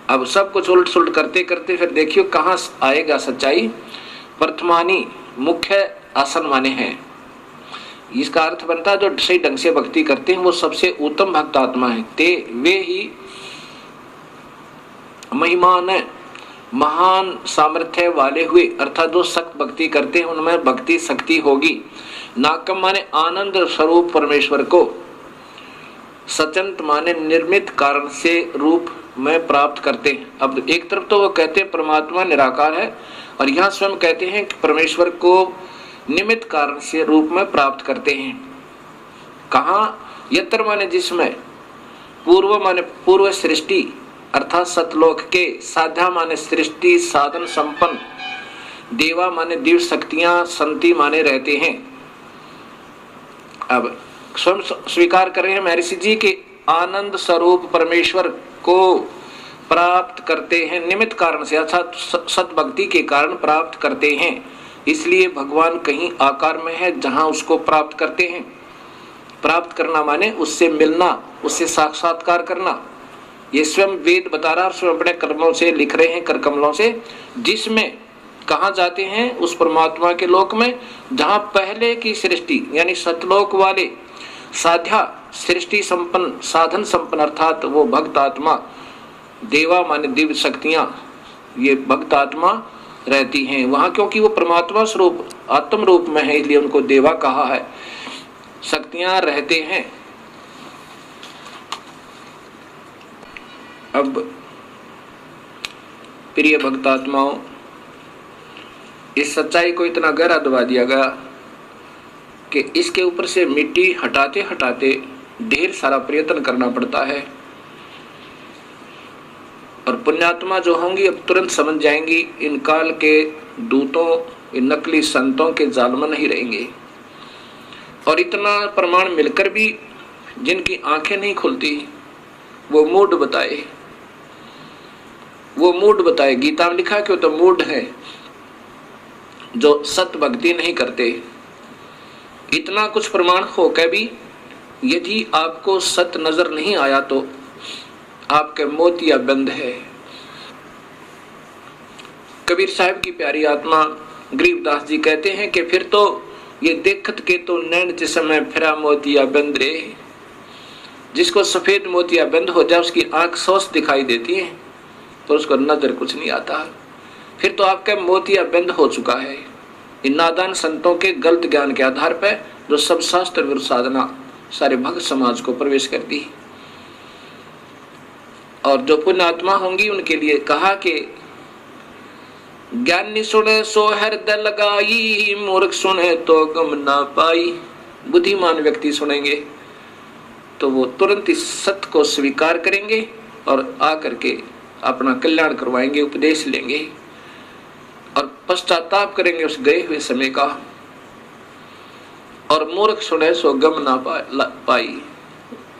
अब सब कुछ उल्ट सुलट करते करते फिर देखियो कहाँ आएगा सच्चाई। प्रथमानी मुख्य आसन माने हैं, इसका अर्थ बनता है जो सही ढंग से भक्ति करते हैं वो सबसे उत्तम भक्त आत्मा है। ते वे ही महिमान महान सामर्थ्य वाले हुए, अर्थात जो सख्त भक्ति करते हैं उनमें भक्ति शक्ति होगी। नाकम माने आनंद स्वरूप परमेश्वर को, सचंत माने निर्मित कारण से रूप में प्राप्त करते हैं। अब एक तरफ तो वो कहते हैं परमात्मा निराकार है, और यहाँ स्वयं कहते हैं कि परमेश्वर को निमित्त कारण से रूप में प्राप्त करते हैं। कहाँ? यत्र माने जिसमें, पूर्व माने पूर्व सृष्टि अर्थात सतलोक के, साध्या माने सृष्टि साधन संपन्न, देवा माने दिव्य शक्तियां संति माने रहते हैं। अब स्वयं स्वीकार कर रहे हैं महर्षि जी के आनंद स्वरूप परमेश्वर को प्राप्त करते हैं निमित्त कारण से, अर्थात सत भक्ति के कारण प्राप्त करते हैं। इसलिए भगवान कहीं आकार में है जहां उसको प्राप्त करते हैं। प्राप्त करना माने उससे मिलना, उससे साक्षात्कार करना। ये स्वयं वेद बता रहा है, स्वयं अपने कर्मों से लिख रहे हैं, कर कमलों से, जिसमें कहाँ जाते हैं? उस परमात्मा के लोक में जहां पहले की सृष्टि यानी सतलोक वाले साध्या सृष्टि संपन्न साधन संपन्न अर्थात वो भक्त आत्मा, देवा माने दिव्य शक्तियां, ये भक्त आत्मा रहती हैं वहां, क्योंकि वो परमात्मा स्वरूप आत्म रूप में है, इसलिए उनको देवा कहा है। शक्तियां रहते हैं। अब प्रिय भक्त आत्माओं, इस सच्चाई को इतना गहरा दबा दिया गया कि इसके ऊपर से मिट्टी हटाते हटाते ढेर सारा प्रयत्न करना पड़ता है। और पुण्यात्मा जो होंगी अब तुरंत समझ जाएंगी इन काल के दूतों, इन नकली संतों के जाल में नहीं रहेंगे। और इतना प्रमाण मिलकर भी जिनकी आंखें नहीं खुलती वो मूड बताए, वो मूड बताए। गीता में लिखा कि वो तो मूड है जो सत भक्ति नहीं करते। इतना कुछ प्रमाण होकर भी यदि आपको सत नजर नहीं आया तो आपके मोतिया बंद है। कबीर साहब की प्यारी आत्मा गरीबदास जी कहते हैं कि फिर तो ये देखत के तो नैन जिसमें फिरा मोतिया बंद रे। जिसको सफेद मोतिया बंद हो जाए उसकी आंख सोच दिखाई देती है तो उसको नजर कुछ नहीं आता। फिर तो आपका मोतिया बंद हो चुका है इन नादान संतों के गलत ज्ञान के आधार पर, जो सब शास्त्र विरुद्ध साधना सारे भक्त समाज को प्रवेश करती। और जो पुण्यात्मा होंगी उनके लिए कहा कि ज्ञानी सुने सो हृदय लगाई, मूर्ख सुने तो गम ना पाई। बुद्धिमान व्यक्ति सुनेंगे तो वो तुरंत इस सत्य को स्वीकार करेंगे और आकर के अपना कल्याण करवाएंगे, उपदेश लेंगे और पश्चाताप करेंगे उस गए हुए समय का। और मूर्ख सुने सो गम ना पाई।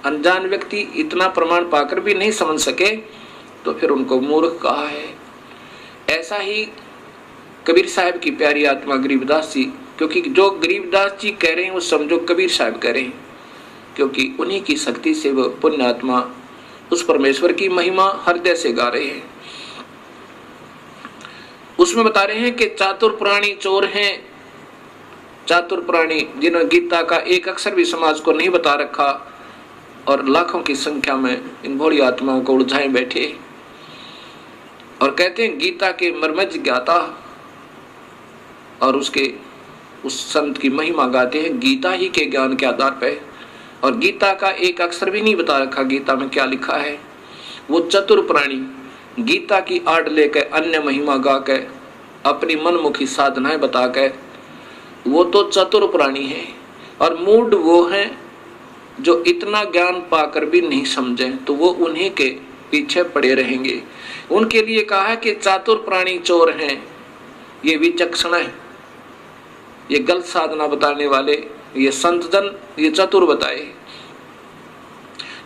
अनजान व्यक्ति इतना प्रमाण पाकर भी नहीं समझ सके तो फिर उनको मूर्ख कहा है। ऐसा ही कबीर साहब की प्यारी आत्मा गरीबदास जी, क्योंकि जो गरीबदास जी कह रहे हैं वो समझो कबीर साहब कह रहे हैं, क्योंकि उन्हीं की शक्ति से वो पुण्य आत्मा उस परमेश्वर की महिमा हृदय से गा रहे हैं। उसमें बता रहे हैं कि चातुर प्राणी चोर हैं। चातुर प्राणी जिन्होंने गीता का एक अक्षर भी समाज को नहीं बता रखा और लाखों की संख्या में इन भोली आत्माओं को उलझाए बैठे। और कहते हैं गीता के मर्मज्ञ ज्ञाता, और उसके उस संत की महिमा गाते हैं गीता ही के ज्ञान के आधार पर। और गीता का एक अक्षर भी नहीं बता रखा गीता में क्या लिखा है। वो चतुर प्राणी गीता की आड़ लेकर अन्य महिमा गा के अपनी मनमुखी साधनाएं बता के वो तो चतुर प्राणी है। और मूड वो हैं जो इतना ज्ञान पाकर भी नहीं समझे तो वो उन्हीं के पीछे पड़े रहेंगे। उनके लिए कहा है कि चातुर प्राणी चोर हैं, ये विचक्षण है, ये गलत साधना बताने वाले, ये संत जन ये चतुर बताए।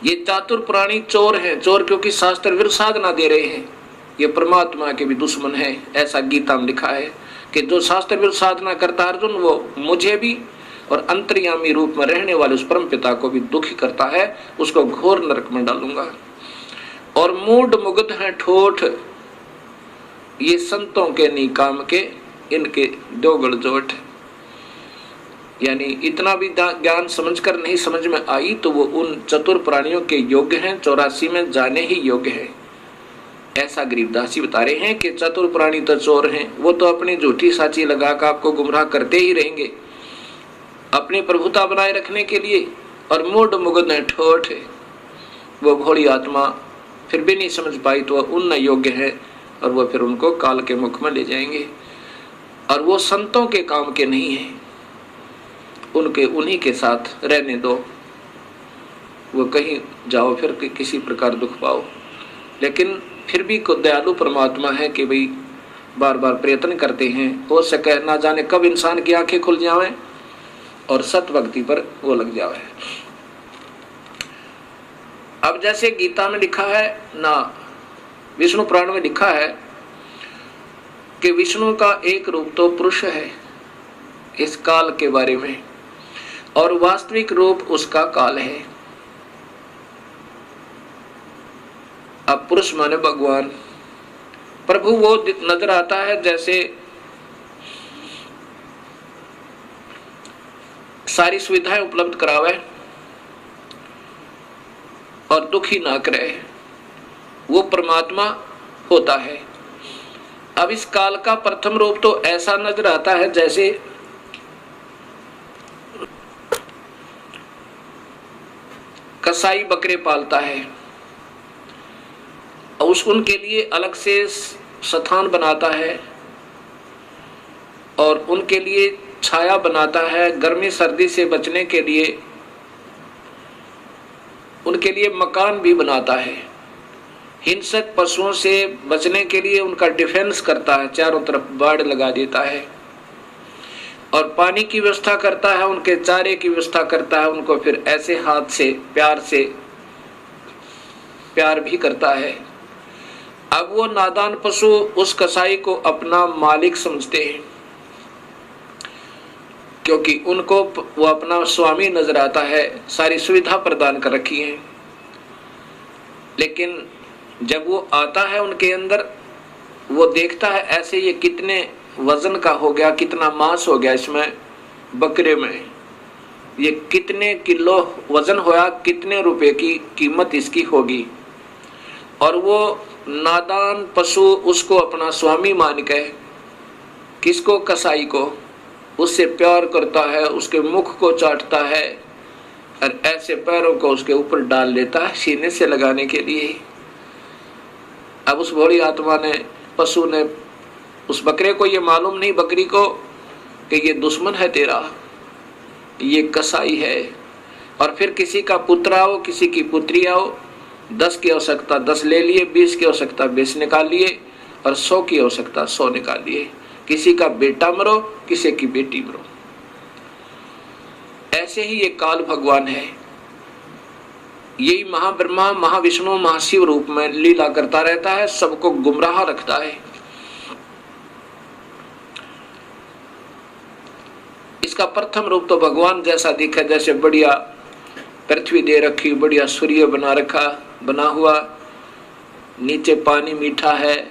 ये चातुर प्राणी चोर हैं, चोर क्योंकि शास्त्र विरुद्ध साधना दे रहे हैं, ये परमात्मा के भी दुश्मन है। ऐसा गीता में लिखा है कि जो शास्त्र विरुद्ध साधना करता है अर्जुन, वो मुझे भी और अंतर्यामी रूप में रहने वाले उस परम पिता को भी दुखी करता है, उसको घोर नरक में डालूंगा। और मूढ़ मुग्ध हैं ठोठ, ये संतों के निकाम के, इनके दो गड़जोट। यानी इतना भी ज्ञान समझकर नहीं समझ में आई तो वो उन चतुर प्राणियों के योग्य हैं, 84 में जाने ही योग्य है। ऐसा गरीबदास जी बता रहे हैं कि चतुर प्राणी तो चोर हैं, वो तो अपनी झूठी साची लगाकर आपको गुमराह करते ही रहेंगे अपनी प्रभुता बनाए रखने के लिए। और मूढ़ मुग्ध है ठोठ, वो भोली आत्मा फिर भी नहीं समझ पाई तो वह उन योग्य है, और वो फिर उनको काल के मुख में ले जाएंगे। और वो संतों के काम के नहीं है, उनके उन्हीं के साथ रहने दो, वो कहीं जाओ फिर किसी प्रकार दुख पाओ। लेकिन फिर भी दयालु परमात्मा है कि भाई बार बार प्रयत्न करते हैं, हो सके ना जाने कब इंसान की आंखें खुल जाएं और सत भक्ति पर वो लग जाए। अब जैसे गीता में लिखा है ना, विष्णु पुराण में लिखा है कि विष्णु का एक रूप तो पुरुष है इस काल के बारे में, और वास्तविक रूप उसका काल है। अब पुरुष माने भगवान, प्रभु वो नजर आता है जैसे सारी सुविधाएं उपलब्ध करावे और दुखी ना करे, वो परमात्मा होता है। अब इस काल का प्रथम रूप तो ऐसा नजर आता है जैसे कसाई बकरे पालता है और उनके लिए अलग से स्थान बनाता है और उनके लिए छाया बनाता है, गर्मी सर्दी से बचने के लिए उनके लिए मकान भी बनाता है, हिंसक पशुओं से बचने के लिए उनका डिफेंस करता है, चारों तरफ बाड़ लगा देता है, और पानी की व्यवस्था करता है, उनके चारे की व्यवस्था करता है, उनको फिर ऐसे हाथ से प्यार भी करता है। अब वो नादान पशु उस कसाई को अपना मालिक समझते हैं, क्योंकि उनको वो अपना स्वामी नजर आता है, सारी सुविधा प्रदान कर रखी है। लेकिन जब वो आता है उनके अंदर, वो देखता है ऐसे ये कितने वजन का हो गया, कितना मांस हो गया इसमें बकरे में, ये कितने किलो वजन होया, कितने रुपए की कीमत इसकी होगी। और वो नादान पशु उसको अपना स्वामी मान के, किसको, कसाई को, उससे प्यार करता है, उसके मुख को चाटता है और ऐसे पैरों को उसके ऊपर डाल लेता है सीने से लगाने के लिए। अब उस भोली आत्मा ने, पशु ने, उस बकरे को ये मालूम नहीं, बकरी को, कि ये दुश्मन है तेरा, ये कसाई है। और फिर किसी का पुत्र आओ, किसी की पुत्री आओ, 10 की आवश्यकता 10 ले लिए, 20 की आवश्यकता 20 निकाल लिए, और 100 की आवश्यकता 100 निकाल लिए। किसी का बेटा मरो, किसी की बेटी मरो। ऐसे ही ये काल भगवान है, यही महाब्रह्मा, महाविष्णु, महाशिव रूप में लीला करता रहता है, सबको गुमराह रखता है। इसका प्रथम रूप तो भगवान जैसा दिखा, जैसे बढ़िया पृथ्वी दे रखी, बढ़िया सूर्य बना हुआ, नीचे पानी मीठा है,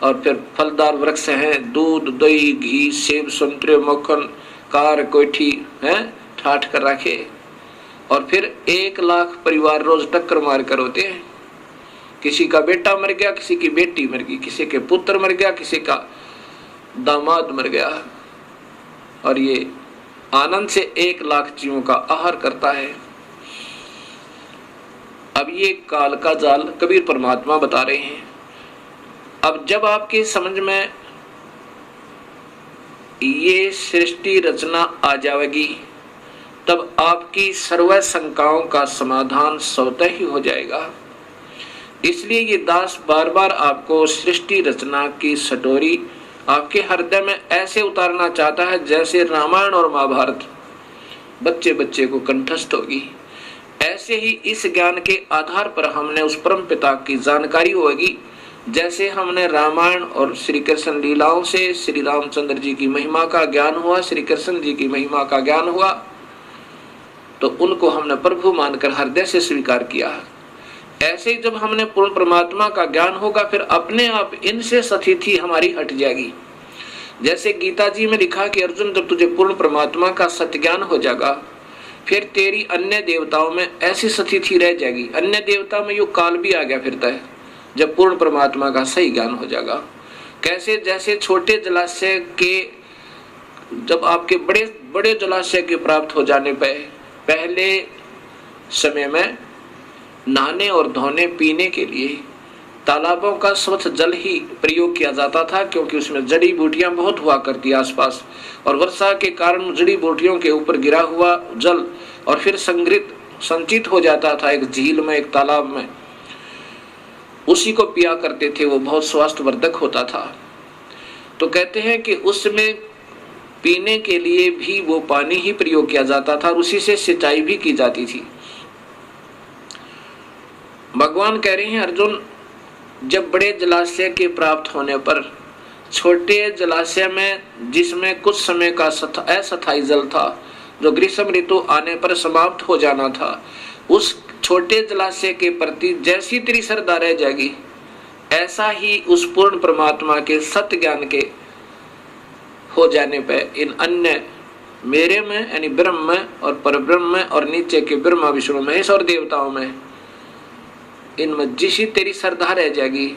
और फिर फलदार वृक्ष हैं, दूध, दही, घी, सेब, संतरे, मक्खन, कार, कोठी है ठाठ कर रखे। और फिर 1 लाख परिवार रोज टक्कर मार कर होते हैं। किसी का बेटा मर गया, किसी की बेटी मर गई, किसी के पुत्र मर गया, किसी का दामाद मर गया, और ये आनंद से 1 लाख जीवों का आहार करता है। अब ये काल का जाल कबीर परमात्मा बता रहे हैं। अब जब आपकी समझ में ये सृष्टि रचना आ जाएगी, तब आपकी सर्व शंकाओं का समाधान स्वतः ही हो जाएगा। इसलिए ये दास बार बार आपको सृष्टि रचना की सटोरी आपके हृदय में ऐसे उतारना चाहता है जैसे रामायण और महाभारत बच्चे बच्चे को कंठस्थ होगी। ऐसे ही इस ज्ञान के आधार पर हमने उस परम पिता की जानकारी होगी, जैसे हमने रामायण और श्री कृष्ण लीलाओं से श्री रामचंद्र जी की महिमा का ज्ञान हुआ, श्री कृष्ण जी की महिमा का ज्ञान हुआ, तो उनको हमने प्रभु मानकर हृदय से स्वीकार किया। ऐसे ही जब हमने पूर्ण परमात्मा का ज्ञान होगा, फिर अपने आप इनसे स्थिति हमारी हट जाएगी। जैसे गीता जी में लिखा कि अर्जुन, जब तुझे पूर्ण परमात्मा का सत्य ज्ञान हो जाएगा, फिर तेरी अन्य देवताओं में ऐसी स्थिति रह जाएगी। अन्य देवता में यो काल भी आ गया फिरता है जब पूर्ण परमात्मा का सही ज्ञान हो जाएगा। कैसे? जैसे छोटे जलाशय के, जब आपके बड़े बड़े जलाशय के प्राप्त हो जाने पर पहले समय में नहाने और धोने पीने के लिए तालाबों का स्वच्छ जल ही प्रयोग किया जाता था, क्योंकि उसमें जड़ी बूटियां बहुत हुआ करती आसपास, और वर्षा के कारण जड़ी बूटियों के ऊपर गिरा हुआ जल और फिर संचित हो जाता था एक झील में, एक तालाब में, उसी को पिया करते थे। वो बहुत स्वास्थ्यवर्धक होता था। तो कहते हैं कि उसमें पीने के लिए भी वो पानी ही प्रयोग किया जाता था और उसी से सिंचाई भी की जाती थी। भगवान कह रहे हैं, अर्जुन, जब बड़े जलाशय के प्राप्त होने पर छोटे जलाशय में, जिसमें कुछ समय का अस्थायी जल था, जो ग्रीष्म ऋतु आने पर समाप्त हो जाना था, उस छोटे जलाशय के प्रति जैसी तेरी श्रद्धा रह जाएगी, ऐसा ही उस पूर्ण परमात्मा के सत्य ज्ञान के हो जाने पर इन अन्य मेरे में यानी ब्रह्म में और परब्रह्म में और नीचे के ब्रह्मा विष्णु महेश और देवताओं में, इनमें जिसी तेरी श्रद्धा रह जाएगी,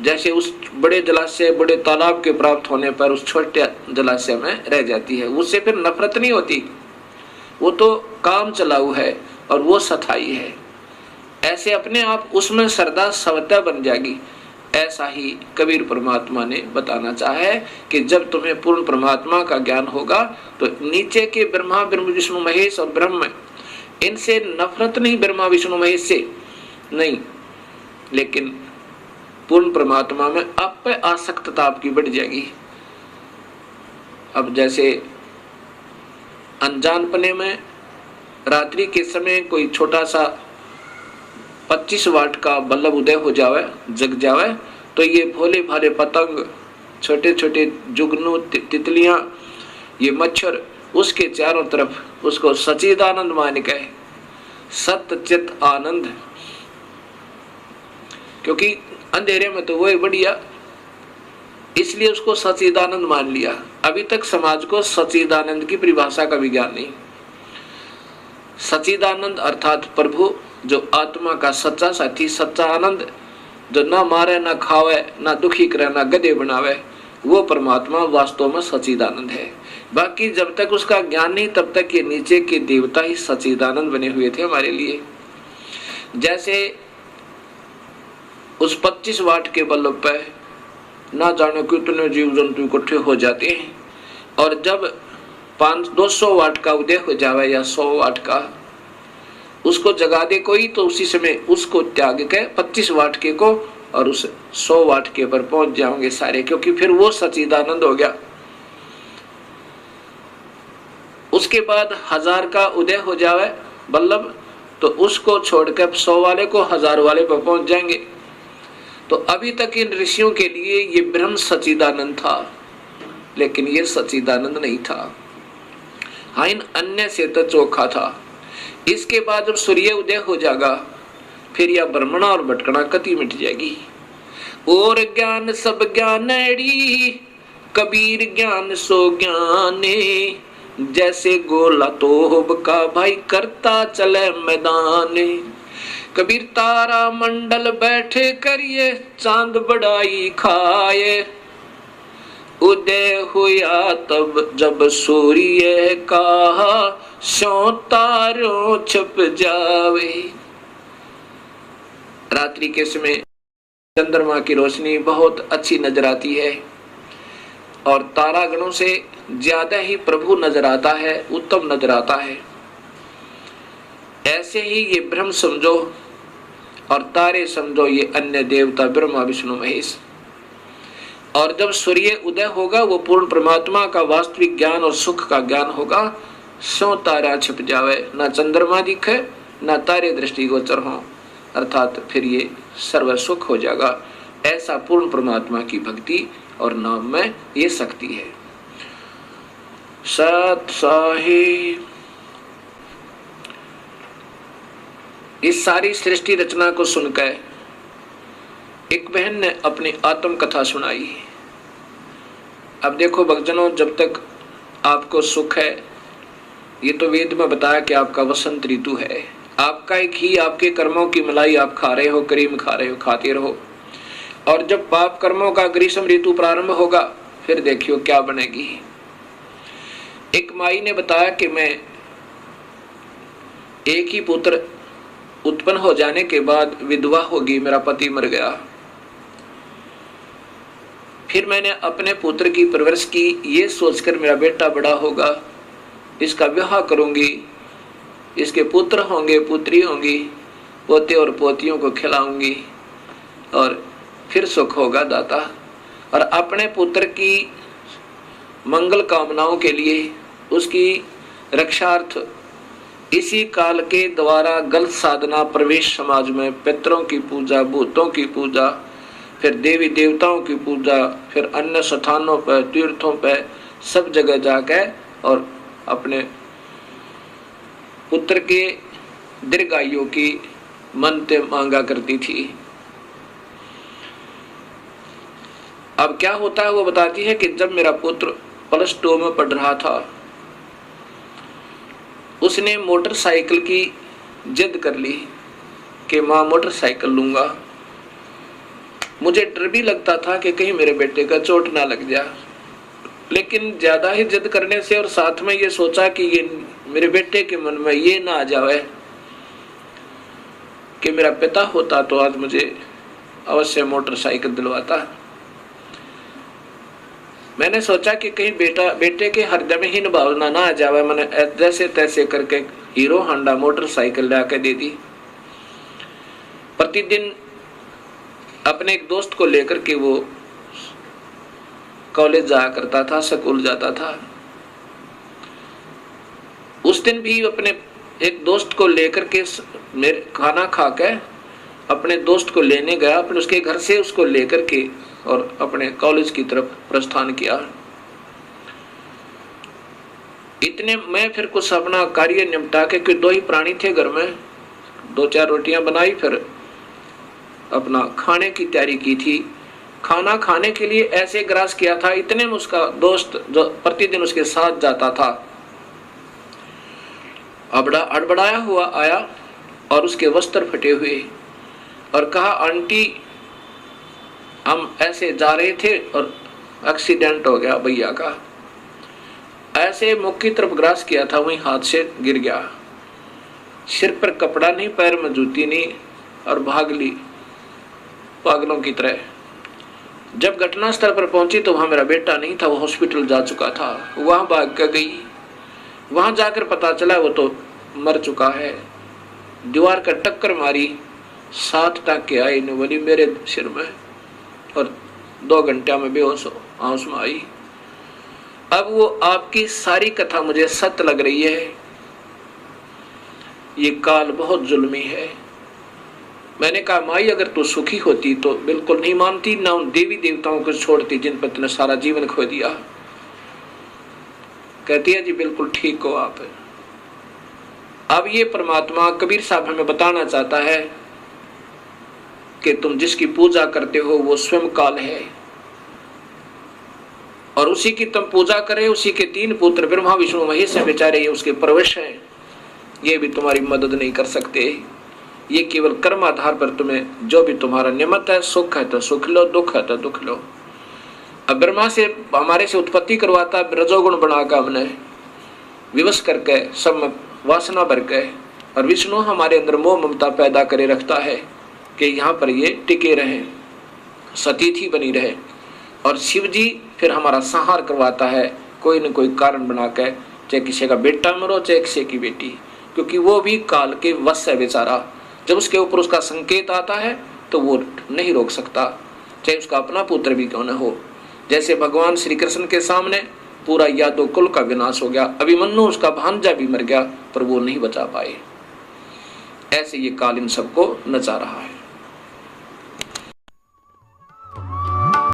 जैसे उस बड़े जलाशय बड़े तालाब के प्राप्त होने पर उस छोटे जलाशय में रह जाती है। उससे फिर नफरत नहीं होती, वो तो काम चलाऊ है और वो सथाई है। ऐसे अपने आप उसमें श्रद्धा स्वतः बन जाएगी। ऐसा ही कबीर परमात्मा ने बताना चाहा है कि जब तुम्हें पूर्ण परमात्मा का ज्ञान होगा तो नीचे के ब्रह्मा विष्णु महेश और ब्रह्म, इनसे नफरत नहीं, ब्रह्मा विष्णु महेश से नहीं, लेकिन पूर्ण परमात्मा में आप पे आसक्तता आपकी बढ़ जाएगी। अब जैसे अनजानपने में रात्रि के समय कोई छोटा सा 25 वाट का बल्ब उदय हो जावे, जग जावे, तो ये भोले भाले पतंग, छोटे छोटे जुगनू, तितलियां, ये मच्छर उसके चारों तरफ उसको सच्चिदानंद मान के, सत्य चित आनंद, क्योंकि अंधेरे में तो वो बढ़िया, इसलिए उसको सच्चिदानंद मान लिया। अभी तक समाज को सच्चिदानंद की परिभाषा का भी ज्ञान नहीं। सच्चिदानंद अर्थात प्रभु, जो आत्मा का सच्चा साथी, सच्चा आनंद, जो ना मारे ना खावे ना दुखी करे ना गधे बनावे, वो परमात्मा वास्तव में सच्चिदानंद है। बाकी जब तक उसका ज्ञान नहीं तब तक ये नीचे के देवता ही सच्चिदानंद बने हुए थे हमारे लिए। जैसे उस 25 वाट के बल्ब पे ना जाने कितने जीव जंतु इकट्ठे हो जाते हैं, और जब 200 वाट का उदय हो जावे या 100 वाट का, उसको जगा दे कोई, तो उसी समय उसको त्याग के 25 वाट के को और उस 100 वाट के पर पहुंच जाओगे सारे, क्योंकि फिर वो सच्चिदानंद हो गया। उसके बाद 1000 का उदय हो जावे बल्लभ, तो उसको छोड़कर 100 वाले को 1000 वाले पर पहुंच जाएंगे। तो अभी तक इन ऋषियों के लिए ये ब्रह्म सच्चिदानंद था, लेकिन ये सच्चिदानंद नहीं था। हाँ, इन अन्य से तो चोखा था। इसके बाद जब सूर्य उदय हो जाएगा, फिर यह भ्रमणा और भटकना कति मिट जाएगी। और ज्ञान सब ज्ञानड़ी, कबीर ज्ञान सो ज्ञाने, जैसे गोला तोहब का भाई करता चले मैदाने। कबीर तारा मंडल बैठे करिए, चांद बड़ाई खाए, उदय हुआ तब जब सूर्य का सौ तारों छप जावे। रात्रि के समय चंद्रमा की रोशनी बहुत अच्छी नजर आती है और तारागणों से ज्यादा ही प्रभु नजर आता है, उत्तम नजर आता है। ऐसे ही ये ब्रह्म समझो और तारे समझो ये अन्य देवता ब्रह्मा विष्णु महेश। और जब सूर्य उदय होगा वो पूर्ण परमात्मा का वास्तविक ज्ञान और सुख का ज्ञान होगा। सो तारा छिप जावे, ना चंद्रमा दिखे ना तारे दृष्टिगोचर हो, अर्थात फिर ये सर्व सुख हो जाएगा। ऐसा पूर्ण परमात्मा की भक्ति और नाम में ये शक्ति है। सत साहिब इस सारी सृष्टि रचना को सुनकर एक बहन ने अपनी आत्म कथा सुनाई। अब देखो भक्तजनों, जब तक आपको सुख है, ये तो वेद में बताया कि आपका वसंत ऋतु है, आपका एक ही आपके कर्मों की मलाई आप खा रहे हो, क्रीम खा रहे हो, खाते रहो। और जब पाप कर्मों का ग्रीष्म ऋतु प्रारंभ होगा फिर देखियो क्या बनेगी। एक माई ने बताया कि मैं एक ही पुत्र उत्पन्न हो जाने के बाद विधवा होगी, मेरा पति मर गया। फिर मैंने अपने पुत्र की परवरिश की, ये सोचकर मेरा बेटा बड़ा होगा, इसका विवाह करूंगी, इसके पुत्र होंगे, पुत्री होंगी, पोते और पोतियों को खिलाऊंगी और फिर सुख होगा दाता। और अपने पुत्र की मंगल कामनाओं के लिए, उसकी रक्षार्थ इसी काल के द्वारा गलत साधना, प्रवेश समाज में पितरों की पूजा, भूतों की पूजा, फिर देवी देवताओं की पूजा, फिर अन्य स्थानों पर, तीर्थों पर, सब जगह जाकर और अपने पुत्र के दीर्घायु की मन्नतें मांगा करती थी। अब क्या होता है वो बताती है कि जब मेरा पुत्र +2 में पढ़ रहा था, उसने मोटरसाइकिल की जिद कर ली कि माँ मोटरसाइकिल लूंगा। मुझे डर भी लगता था कि कहीं मेरे बेटे का चोट ना लग जाए, लेकिन ज्यादा ही जिद करने से और साथ में ये सोचा कि ये मेरे बेटे के मन में ये ना आ जाए कि मेरा पिता होता तो आज मुझे अवश्य मोटरसाइकिल दिलवाता। मैंने सोचा कि कहीं बेटे के हृदय में हीन भावना ना आ जाए। मैंने जैसे तैसे करके हीरो होंडा मोटरसाइकिल लाके दे दी। प्रतिदिन अपने एक दोस्त को लेकर के वो कॉलेज जाया करता था, स्कूल जाता था। उस दिन भी अपने एक दोस्त को लेकर के मेरे खाना खा के अपने दोस्त को लेने गया, अपने उसके घर से उसको लेकर के और अपने कॉलेज की तरफ प्रस्थान किया। इतने में फिर कुछ अपना कार्य निपटा के, कि 2 ही प्राणी थे घर में, 2-4 रोटियां बनाई, फिर अपना खाने की तैयारी की थी। खाना खाने के लिए ऐसे ग्रास किया था, इतने में उसका दोस्त जो प्रतिदिन उसके साथ जाता था अड़बड़ाया हुआ आया और उसके वस्त्र फटे हुए और कहा, आंटी हम ऐसे जा रहे थे और एक्सीडेंट हो गया भैया का। ऐसे मुख की तरफ ग्रास किया था, वहीं हाथ से गिर गया। सिर पर कपड़ा नहीं, पैर में जूती नहीं, और भाग ली पागलों की तरह। जब घटना स्थल पर पहुंची तो वहां मेरा बेटा नहीं था, वो हॉस्पिटल जा चुका था। वहां भाग कर गई, वहां जाकर पता चला वो तो मर चुका है। दीवार का टक्कर मारी, 7 टाँके आए बोली मेरे सिर में, और 2 घंटे में बेहोश आंस में आई। अब वो आपकी सारी कथा मुझे सत्य लग रही है। ये काल बहुत जुल्मी है। मैंने कहा, माई अगर तू सुखी होती तो बिल्कुल नहीं मानती, ना उन देवी देवताओं को छोड़ती जिन पर तूने सारा जीवन खो दिया। कहती है, जी बिल्कुल ठीक हो आप। अब ये परमात्मा कबीर साहब हमें बताना चाहता है कि तुम जिसकी पूजा करते हो वो स्वयं काल है, और उसी की तुम पूजा करे। उसी के 3 पुत्र ब्रह्मा विष्णु महेश हैं, बेचारे ये उसके प्रवेश हैं, ये भी तुम्हारी मदद नहीं कर सकते। ये केवल कर्म आधार पर तुम्हें जो भी तुम्हारा नियमित है, सुख है तो सुख लो, दुख है तो दुख लो। अब ब्रह्मा से हमारे से उत्पत्ति करवाता, रजोगुण बनाकर हमने विवश करके सब में वासना भर के, और विष्णु हमारे अंदर मोह ममता पैदा करे रखता है कि यहाँ पर ये टिके रहे, सतीथि बनी रहे। और शिव जी फिर हमारा संहार करवाता है कोई न कोई कारण बना के, चाहे किसी का बेटा मरो चाहे किसी की बेटी। क्योंकि वो भी काल के वश है बेचारा। जब उसके ऊपर उसका संकेत आता है तो वो नहीं रोक सकता, चाहे उसका अपना पुत्र भी क्यों न हो। जैसे भगवान श्री कृष्ण के सामने पूरा यादव कुल का विनाश हो गया, अभिमन्यु उसका भांजा भी मर गया पर वो नहीं बचा पाए। ऐसे ये काल इन सबको नचा रहा है।